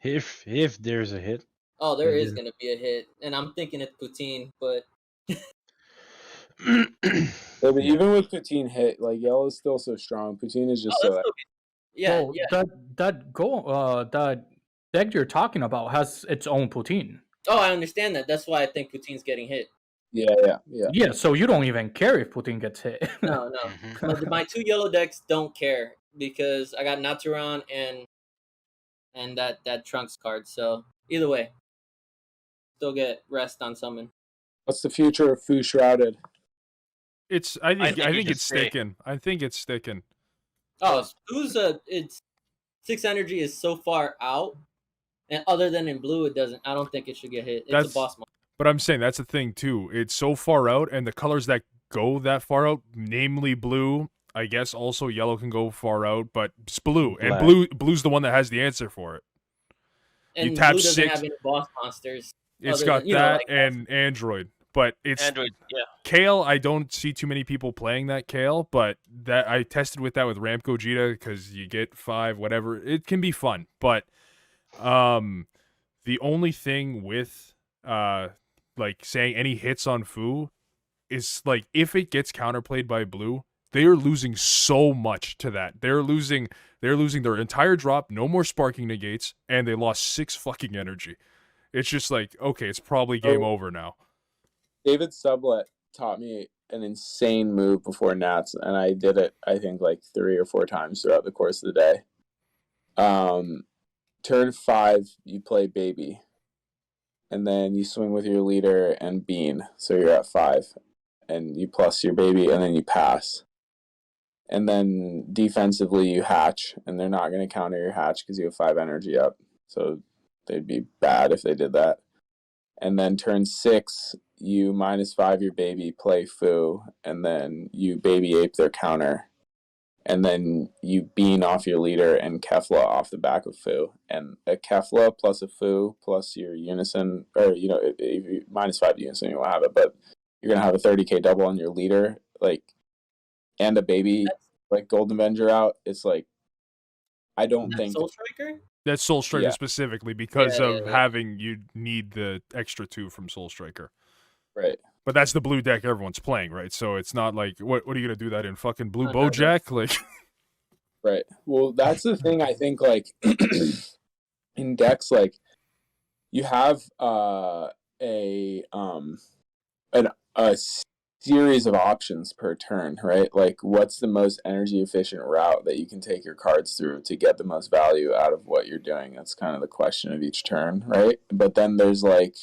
If there's a hit. Oh, there is gonna be a hit, and I'm thinking it's Poutine, but. Yeah, but even with Poutine hit, like yellow's still so strong. Poutine is just so. Yeah, well, that deck you're talking about has its own Poutine. Oh, I understand that. That's why I think Poutine's getting hit. Yeah. So you don't even care if Poutine gets hit. No. My 2 yellow decks don't care because I got Naturon and that Trunks card. So either way, still get rest on summon. What's the future of Fu Shrouded? I think it's sticking. I think it's sticking. Oh, it's 6 energy is so far out, and other than in blue, it doesn't. I don't think it should get hit. It's a boss monster. But I'm saying that's the thing too. It's so far out, and the colors that go that far out, namely blue. I guess also yellow can go far out, but it's blue, and blue's the one that has the answer for it. And you tap blue doesn't 6. have any boss monsters. It's got that and Android, but it's Android. Yeah. Kale. I don't see too many people playing that Kale, but that I tested with that with Ramp Gogeta because you get 5, whatever. It can be fun, but the only thing with like saying any hits on Fu is like if it gets counterplayed by blue, they are losing so much to that. They're losing their entire drop, no more sparking negates, and they lost 6 fucking energy. It's just like, okay, it's probably game over now. David Sublet taught me an insane move before Nats, and I did it, I think, like 3 or 4 times throughout the course of the day. Turn 5, you play Baby. And then you swing with your leader and Bean, so you're at 5. And you plus your Baby, and then you pass. And then defensively, you hatch, and they're not going to counter your hatch because you have 5 energy up. So they'd be bad if they did that. And then turn 6, you -5 your Baby, play Fu, and then you Baby Ape their counter. And then you Bean off your leader and Kefla off the back of Fu. And a Kefla plus a Fu plus your Unison, or, if you -5 Unison, you won't have it, but you're going to have a 30k double on your leader, like, and a Baby, like, Golden Avenger out. It's like, I don't think... Soul Striker? That's Soul Striker specifically because of having you need the extra 2 from Soul Striker. Right. But that's the blue deck everyone's playing, right? So it's not like, what are you going to do that in fucking blue Bojack? Like, right. Well, that's the thing I think, like, in decks, like, you have a series of options per turn, right? Like, what's the most energy efficient route that you can take your cards through to get the most value out of what you're doing? That's kind of the question of each turn, right? But then there's, like,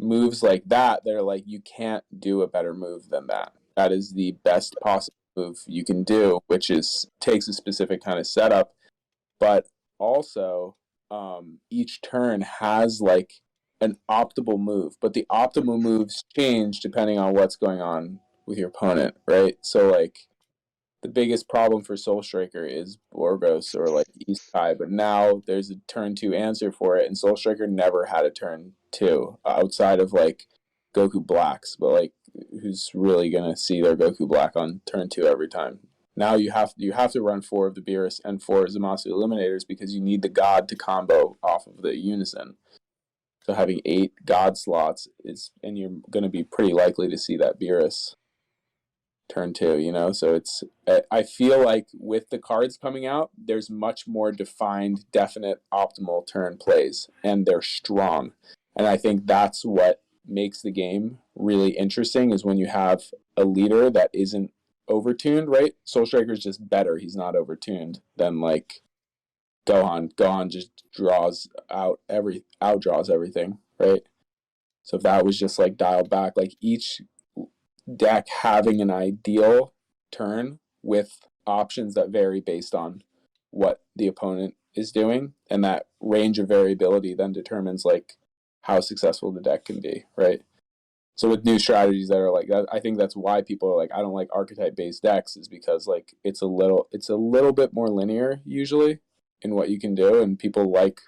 moves like that are like, you can't do a better move than that. That is the best possible move you can do, which takes a specific kind of setup, but also each turn has like an optimal move, but the optimal moves change depending on what's going on with your opponent, right? So like the biggest problem for Soul Striker is Borgos or like East Kai, but now there's a turn 2 answer for it, and Soul Striker never had a turn 2 outside of like Goku Blacks, but like who's really gonna see their Goku Black on turn 2 every time? Now you have to run 4 of the Beerus and 4 Zamasu Eliminators because you need the God to combo off of the Unison. So having 8 God slots and you're gonna be pretty likely to see that Beerus turn 2, so I feel like with the cards coming out, there's much more defined, definite, optimal turn plays, and they're strong. And I think that's what makes the game really interesting, is when you have a leader that isn't overtuned, right? Soul Striker's just better. He's not overtuned than like Gohan. Gohan just outdraws everything, right? So if that was just like dialed back, like each deck having an ideal turn with options that vary based on what the opponent is doing, and that range of variability then determines like how successful the deck can be, right? So with new strategies that are like that, I think that's why people are like, I don't like archetype based decks, is because like it's a little bit more linear usually in what you can do, and people like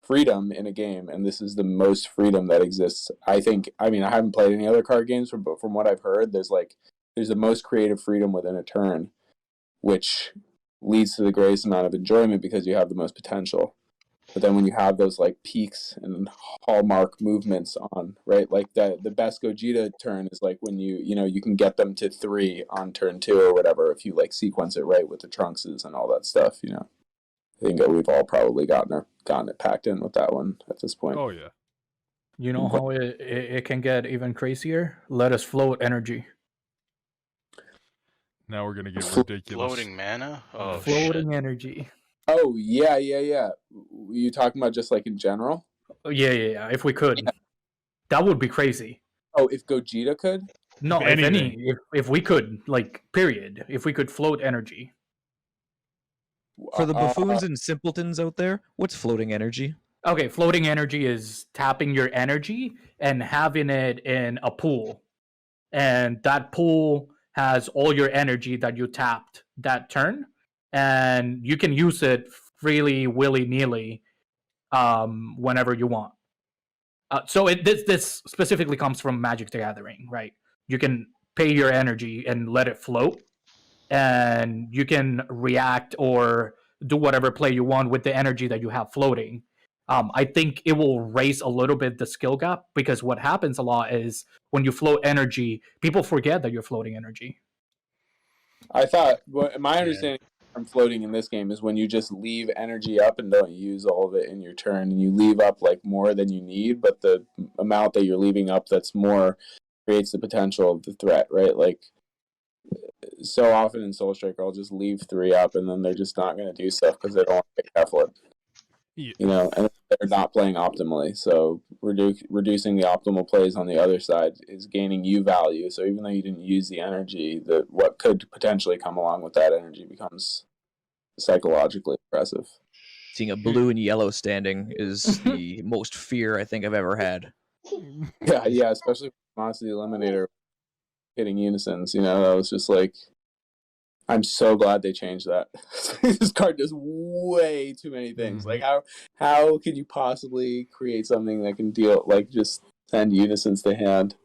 freedom in a game, and this is the most freedom that exists. I think. I mean, I haven't played any other card games, but from what I've heard, there's the most creative freedom within a turn, which leads to the greatest amount of enjoyment because you have the most potential. But then when you have those like peaks and hallmark movements on, right? Like the best Gogeta turn is like when you can get them to 3 on turn 2 or whatever if you like sequence it right with the Trunkses and all that stuff, I think that we've all probably gotten it packed in with that one at this point. Oh yeah. You know how it can get even crazier? Let us float energy. Now we're gonna get ridiculous. Floating mana? Oh, floating shit. energy. Oh yeah. You talking about just like in general? Yeah. If we could, that would be crazy. Oh, if Gogeta could? No, if we could, like, period. If we could float energy. For the buffoons and simpletons out there, what's floating energy? Okay, floating energy is tapping your energy and having it in a pool. And that pool has all your energy that you tapped that turn. And you can use it freely, willy-nilly, whenever you want. So this specifically comes from Magic the Gathering, right? You can pay your energy and let it float, and you can react or do whatever play you want with the energy that you have floating. I think it will raise a little bit the skill gap, because what happens a lot is when you float energy, people forget that you're floating energy. I thought, my understanding from floating in this game is when you just leave energy up and don't use all of it in your turn, and you leave up like more than you need, but the amount that you're leaving up that's more creates the potential of the threat, right? Like, so often in Soul Striker, I'll just leave 3 up, and then they're just not going to do stuff because they don't want to pay for it. Yeah. And they're not playing optimally. So reducing the optimal plays on the other side is gaining you value. So even though you didn't use the energy, what could potentially come along with that energy becomes psychologically impressive. Seeing a blue and yellow standing is the most fear I think I've ever had. Yeah, especially with Monster the Eliminator hitting unisons. That was just like, I'm so glad they changed that. This card does way too many things. Like, how can you possibly create something that can deal, like, just send unisons to hand?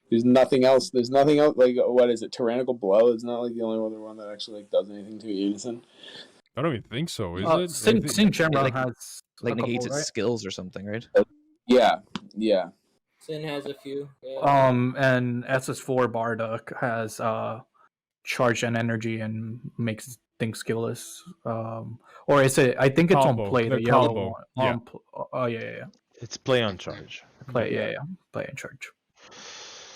There's nothing else. Like, what is it? Tyrannical Blow is not like the only other one that actually like does anything to a unison. I don't even think so. Is it? Sin Shamrock has negates its right? skills or something, right? Yeah. Sin has a few. Yeah. And SS4 Bardock has charge and energy and makes things skillless. Or is it? I think it's combo. on play. The yellow combo. one. Yeah. Yeah. It's play on charge. Play in charge.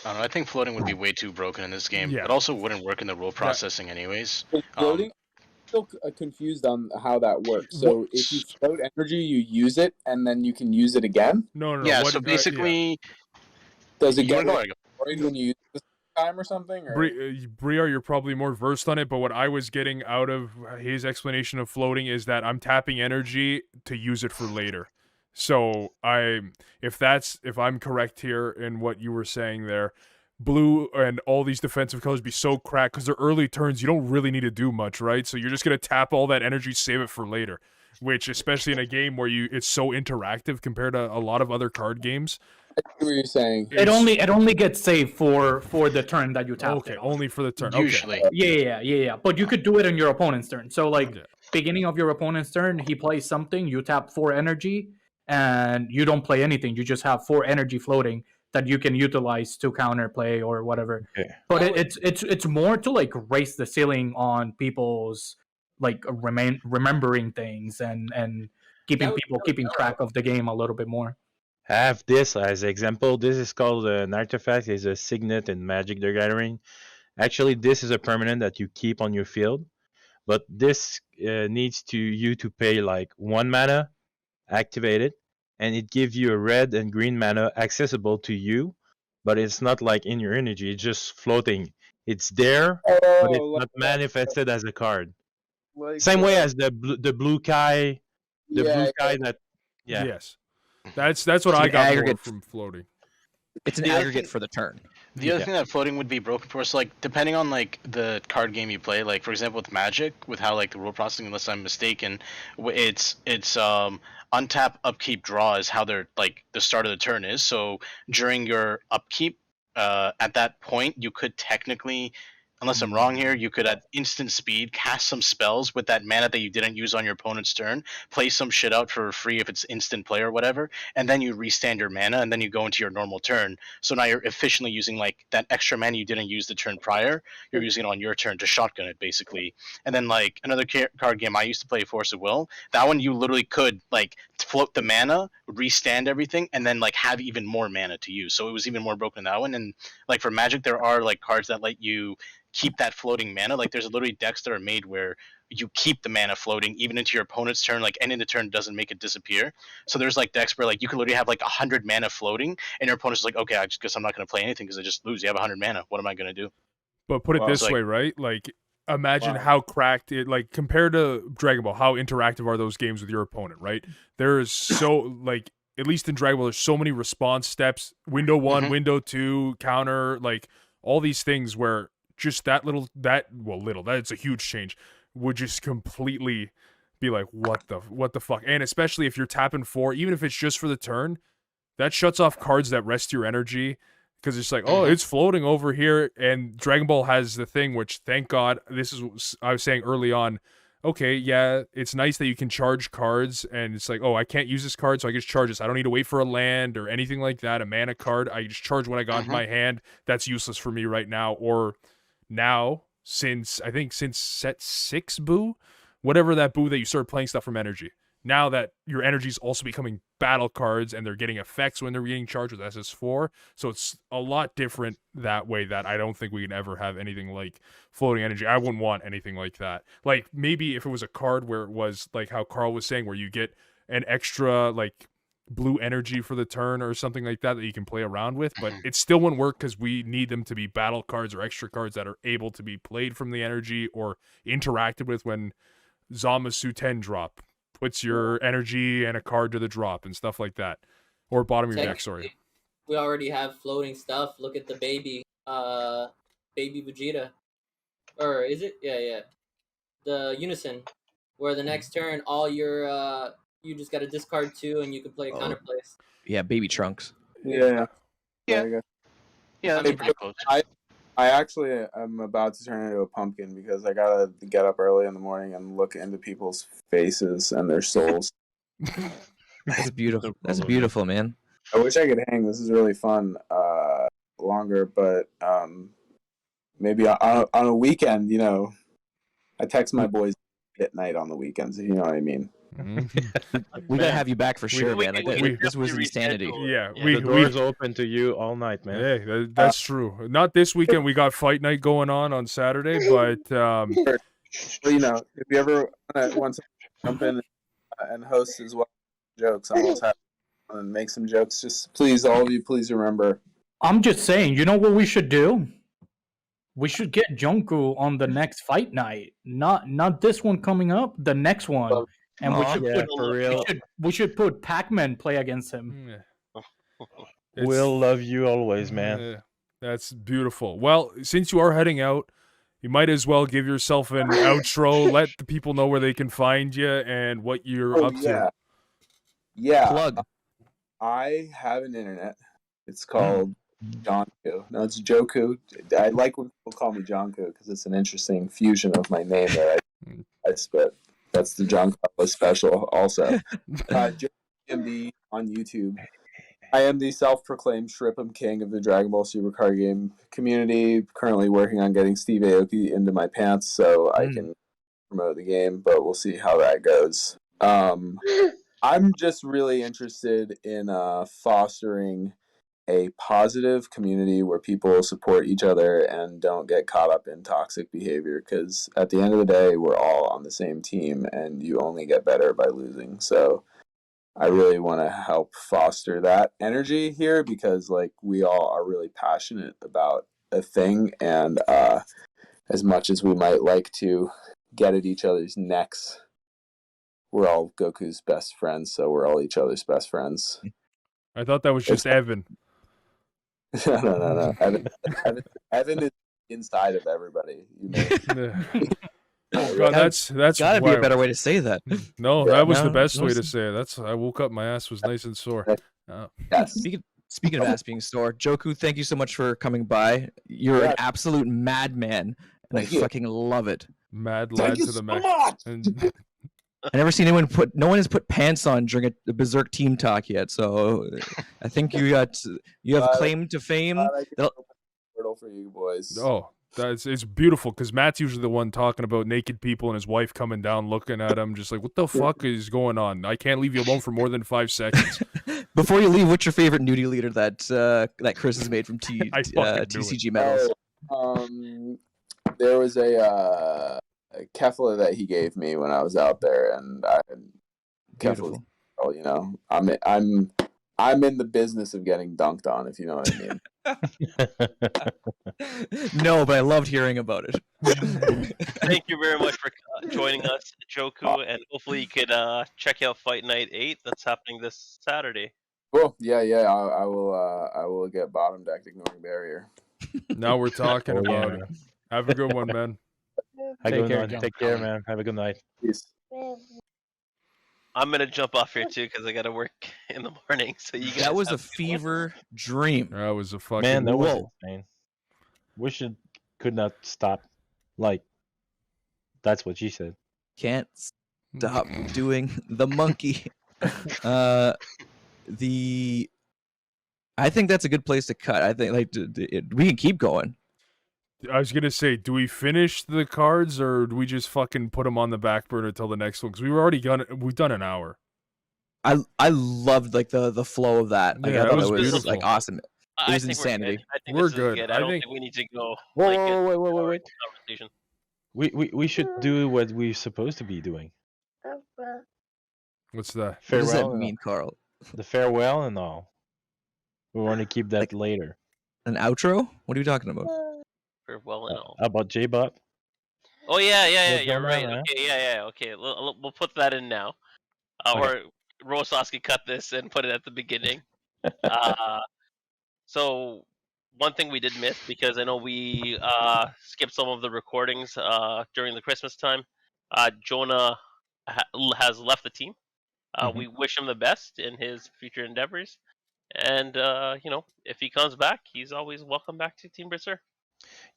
I don't know. I think floating would be way too broken in this game. Yeah. It also wouldn't work in the role processing anyways. Floating, I'm still confused on how that works. So if you float energy, you use it, and then you can use it again? No. Yeah, so basically... Does it get destroyed when you use it time or something? Or? Birrar, you're probably more versed on it, but what I was getting out of his explanation of floating is that I'm tapping energy to use it for later. So if I'm correct here in what you were saying there, blue and all these defensive colors be so cracked because they're early turns, you don't really need to do much, right? So you're just gonna tap all that energy, save it for later. Which, especially in a game where it's so interactive compared to a lot of other card games. I see what you're saying. It only gets saved for the turn that you tap. Okay, only for the turn. Usually. Okay. Yeah. But you could do it on your opponent's turn. So like beginning of your opponent's turn, he plays something, you tap 4 energy, and you don't play anything. You just have 4 energy floating that you can utilize to counterplay or whatever. Okay. But it's more to like raise the ceiling on people's like remembering things and keeping track of the game a little bit more. Have this as example. This is called an artifact. It's a signet in Magic the Gathering. Actually, this is a permanent that you keep on your field, but this needs you to pay like 1 mana, activate it, and it gives you a red and green mana accessible to you, but it's not like in your energy. It's just floating. It's there, but it's not manifested as a card. Same way as the blue sky, blue sky that. Yeah. Yes. That's what I got more from floating. It's an The other aggregate thing- for the turn. The other thing that floating would be broken for is like depending on like the card game you play. Like for example with Magic, with how like the rule processing, unless I'm mistaken, it's untap, upkeep, draw is how they're like the start of the turn is. So during your upkeep, at that point you could technically, unless I'm wrong here, you could at instant speed cast some spells with that mana that you didn't use on your opponent's turn, play some shit out for free if it's instant play or whatever, and then you restand your mana and then you go into your normal turn. So now you're efficiently using like that extra mana you didn't use the turn prior, you're using it on your turn to shotgun it basically. And then like another card game I used to play, Force of Will, that one you literally could like float the mana, restand everything, and then like have even more mana to use. So it was even more broken in that one. And like for Magic, there are like cards that let you keep that floating mana. Like there's literally decks that are made where you keep the mana floating even into your opponent's turn, like ending the turn doesn't make it disappear. So there's like decks where like you can literally have like 100 mana floating and your opponent's like, okay, I just guess I'm not going to play anything because I just lose. You have 100 mana. What am I going to do? But put it this way, right? Like imagine how cracked it, like compared to Dragon Ball, how interactive are those games with your opponent, right? There's so like, at least in Dragon Ball, there's so many response steps, window 1, window 2, counter, like all these things where just that's a huge change, would just completely be like, what the fuck? And especially if you're tapping 4, even if it's just for the turn, that shuts off cards that rest your energy, because it's like, oh, it's floating over here. And Dragon Ball has the thing, which thank God, this is what I was saying early on, okay, yeah, it's nice that you can charge cards, and it's like, oh, I can't use this card, so I can just charge this. I don't need to wait for a land or anything like that, a mana card. I just charge what I got in my hand. That's useless for me right now. Or now, since set 6 Boo, whatever that Boo that you started playing stuff from energy, now that your energy's also becoming battle cards and they're getting effects when they're getting charged with SS4, so it's a lot different that way, that I don't think we can ever have anything like floating energy. I wouldn't want anything like that. Like maybe if it was a card where it was like how Karl was saying, where you get an extra like blue energy for the turn or something like that you can play around with, but it still wouldn't work because we need them to be battle cards or extra cards that are able to be played from the energy or interacted with. When Zamasu 10 drop puts your energy and a card to the drop and stuff like that, or bottom of your deck, sorry. We already have floating stuff. Look at the baby Vegeta, or is it? Yeah. The Unison, where the next turn all your you just got to discard 2 and you can play a counterplace. Yeah, baby Trunks. Yeah. Yeah, that's pretty close. I actually am about to turn into a pumpkin because I gotta get up early in the morning and look into people's faces and their souls. That's beautiful. That's beautiful, man. I wish I could hang. This is really fun. Longer, but maybe on a weekend, I text my boys at night on the weekends, if you know what I mean. We gotta have you back for sure, man. This was insanity. Yeah, the door's open to you all night, man. Yeah, that's true. Not this weekend. We got fight night going on Saturday, but if you ever want to jump in and host as well, jokes, I almost have and make some jokes. Just please, all of you, please remember. I'm just saying, you know what we should do? We should get Johku on the next fight night. Not this one coming up, the next one. And we should put Pac-Man play against him. We'll love you always, man. That's beautiful. Well, since you are heading out, you might as well give yourself an outro. Let the people know where they can find you and what you're up to. Yeah. Plug. I have an internet. It's called Janku. No, it's Joku. I like when people call me Janku because it's an interesting fusion of my name that I spit. That's the John Carlos special also. DMD on YouTube. I am the self-proclaimed Shripham King of the Dragon Ball Super card game community. Currently working on getting Steve Aoki into my pants so I can promote the game, but we'll see how that goes. I'm just really interested in fostering a positive community where people support each other and don't get caught up in toxic behavior, because at the end of the day, we're all on the same team and you only get better by losing. So I really want to help foster that energy here because we all are really passionate about a thing, and as much as we might like to get at each other's necks we're all Goku's best friends, so we're all each other's best friends. I thought that was just Evan. No. Evan is inside of everybody. You know. Oh God, that's gotta be a better way to say that. No, that was the best way to say it. I woke up, my ass was nice and sore. Yes. Speaking of ass being sore, Johku, thank you so much for coming by. You're an absolute madman, and I fucking love it. Mad lad to the max. I never seen anyone no one has put pants on during a Berserk team talk yet, so I think you have claim to fame. Portal for you boys. Oh, it's beautiful because Matt's usually the one talking about naked people and his wife coming down looking at him, just like, what the fuck is going on? I can't leave you alone for more than 5 seconds. Before you leave, what's your favorite nudie leader that Chris has made from TCG Metals? There was a Kefla that he gave me when I was out there, and Kefla, you know, I'm in the business of getting dunked on, if you know what I mean. No, but I loved hearing about it. Thank you very much for joining us, Johku, and hopefully you could check out Fight Night 8 that's happening this Saturday. Cool. Yeah. I will get bottom decked, ignoring barrier. Now we're talking about it. Have a good one, man. Take care, man. Have a good night. Peace. I'm gonna jump off here too because I gotta work in the morning. So you guys. That was a fever dream. That was a fucking man. That was insane. Wish it could not stop. Like, that's what she said. Can't stop doing the monkey. I think that's a good place to cut. I think we can keep going. I was gonna say, do we finish the cards or do we just fucking put them on the back burner till the next one? Because we've done an hour. I loved like the flow of that. Like, yeah, I thought it was it was beautiful. like awesome. It was insanity. I think we're this is good. I don't think we need to go. Wait. Conversation. We should do what we're supposed to be doing. What's that? What does that Farewell mean, Karl? The farewell and all. We want to keep that later. An outro? What are you talking about? Farewell and all. How about J-Bot? Oh yeah. What's You're going right. on, Okay, yeah. Okay, we'll put that in now. Or Rosas could cut this and put it at the beginning. So one thing we did miss, because I know we skipped some of the recordings during the Christmas time. Jonah has left the team. We wish him the best in his future endeavors, and if he comes back, he's always welcome back to Team Berserk.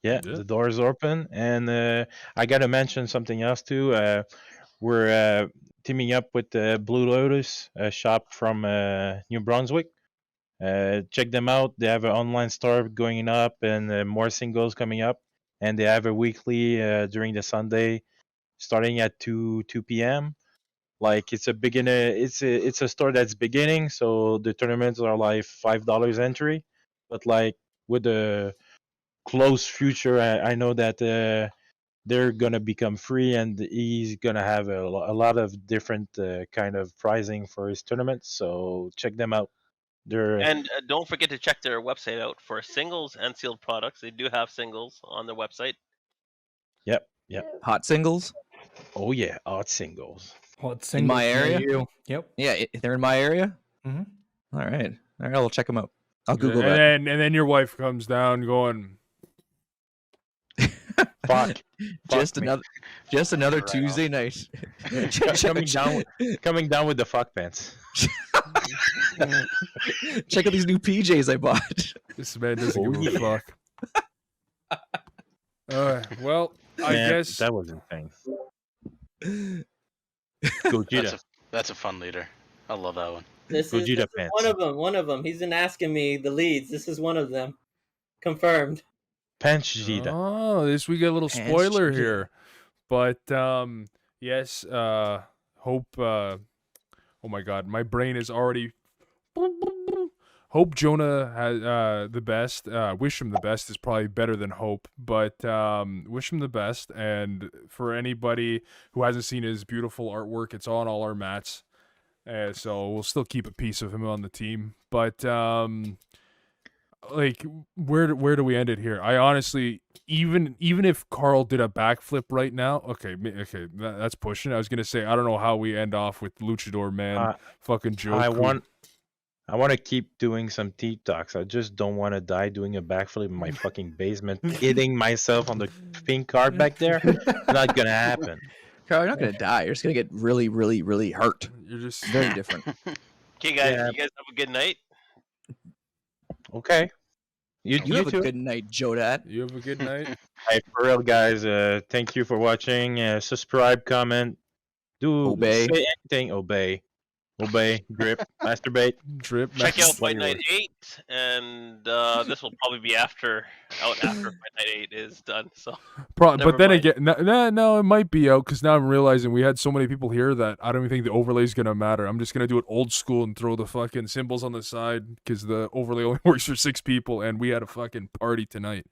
Yeah, the door's open, and I gotta mention something else too. We're teaming up with Blue Lotus, a shop from New Brunswick. Check them out. They have an online store going up, and more singles coming up. And they have a weekly during the Sunday, starting at 2 p.m. Like, it's a beginner. It's a store that's beginning, so the tournaments are like $5 entry. But like with the close future, I know that they're gonna become free, and he's gonna have a lot of different kind of pricing for his tournaments. So check them out. And don't forget to check their website out for singles and sealed products. They do have singles on their website. Yep. Hot singles? Oh yeah, hot singles. Hot In my area? Yep. Yeah, they're in my area? Mm-hmm. All right, I'll check them out. I'll Google and that. And then your wife comes down going, Fuck. Just another Right Tuesday night. coming down with the fuck pants. Check out these new PJs I bought. This man doesn't give a fuck. Well, I guess that was insane. Gogeta. That's a fun leader. I love that one. This is one of them. He's been asking me the leads. This is one of them. Confirmed. Panchita. Oh, we got a little spoiler here. But yes, Hope oh my god, my brain is already Hope Jonah has the best. Wish him the best is probably better than hope, but wish him the best. And for anybody who hasn't seen his beautiful artwork, it's on all our mats. So we'll still keep a piece of him on the team. But like where do we end it here? I honestly, even if Karl did a backflip right now, okay, that's pushing. I was gonna say I don't know how we end off with Luchador Man, fucking Johku. I want to keep doing some TikToks. I just don't want to die doing a backflip in my fucking basement, hitting myself on the pink card back there. Not gonna happen. Karl, you're not gonna die. You're just gonna get really, really, really hurt. You're just very different. Okay, guys, you guys have a good night. Okay. You have a good night, Jaudat. You have a good night. Hey, for real, guys. Thank you for watching. Subscribe, comment, obey. Say anything. Obey, drip, masturbate. Drip, Check out Fight Night 8, and this will probably be out after Fight Night 8 is done. So, but then again, no, it might be out because now I'm realizing we had so many people here that I don't even think the overlay is gonna matter. I'm just gonna do it old school and throw the fucking symbols on the side because the overlay only works for 6 people, and we had a fucking party tonight.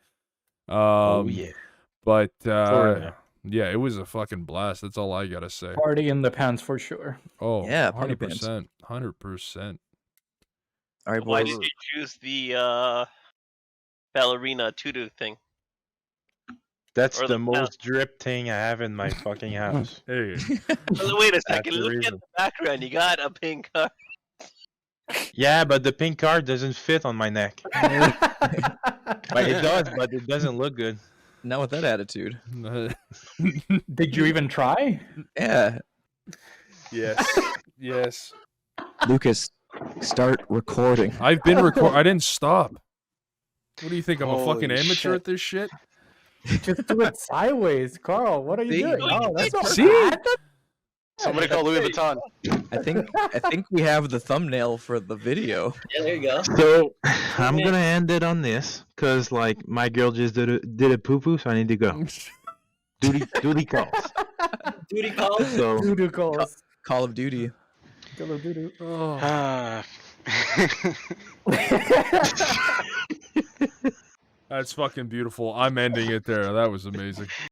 Oh yeah. But yeah, it was a fucking blast. That's all I gotta say. Party in the pants for sure. Oh yeah, 100%, 100%. All right, why did you choose the ballerina tutu thing? That's the most drip thing I have in my fucking house. Hey. Wait a second. Look at the background. You got a pink card. Yeah, but the pink card doesn't fit on my neck. But it does, but it doesn't look good. Not with that attitude. Did you even try? Yeah. Yes. Lucas, start recording. I've been recording. I didn't stop. What do you think? I'm a fucking Holy amateur shit. at this shit? Just do it sideways, Karl. What are you doing? Oh, that's not See? bad. Somebody call Louis Vuitton. I think we have the thumbnail for the video. Yeah, there you go. So I'm gonna end it on this because like my girl just did a poo poo, so I need to go. Duty calls. Duty calls. So Doo-doo calls. Call of Duty. Call of Duty. That's fucking beautiful. I'm ending it there. That was amazing.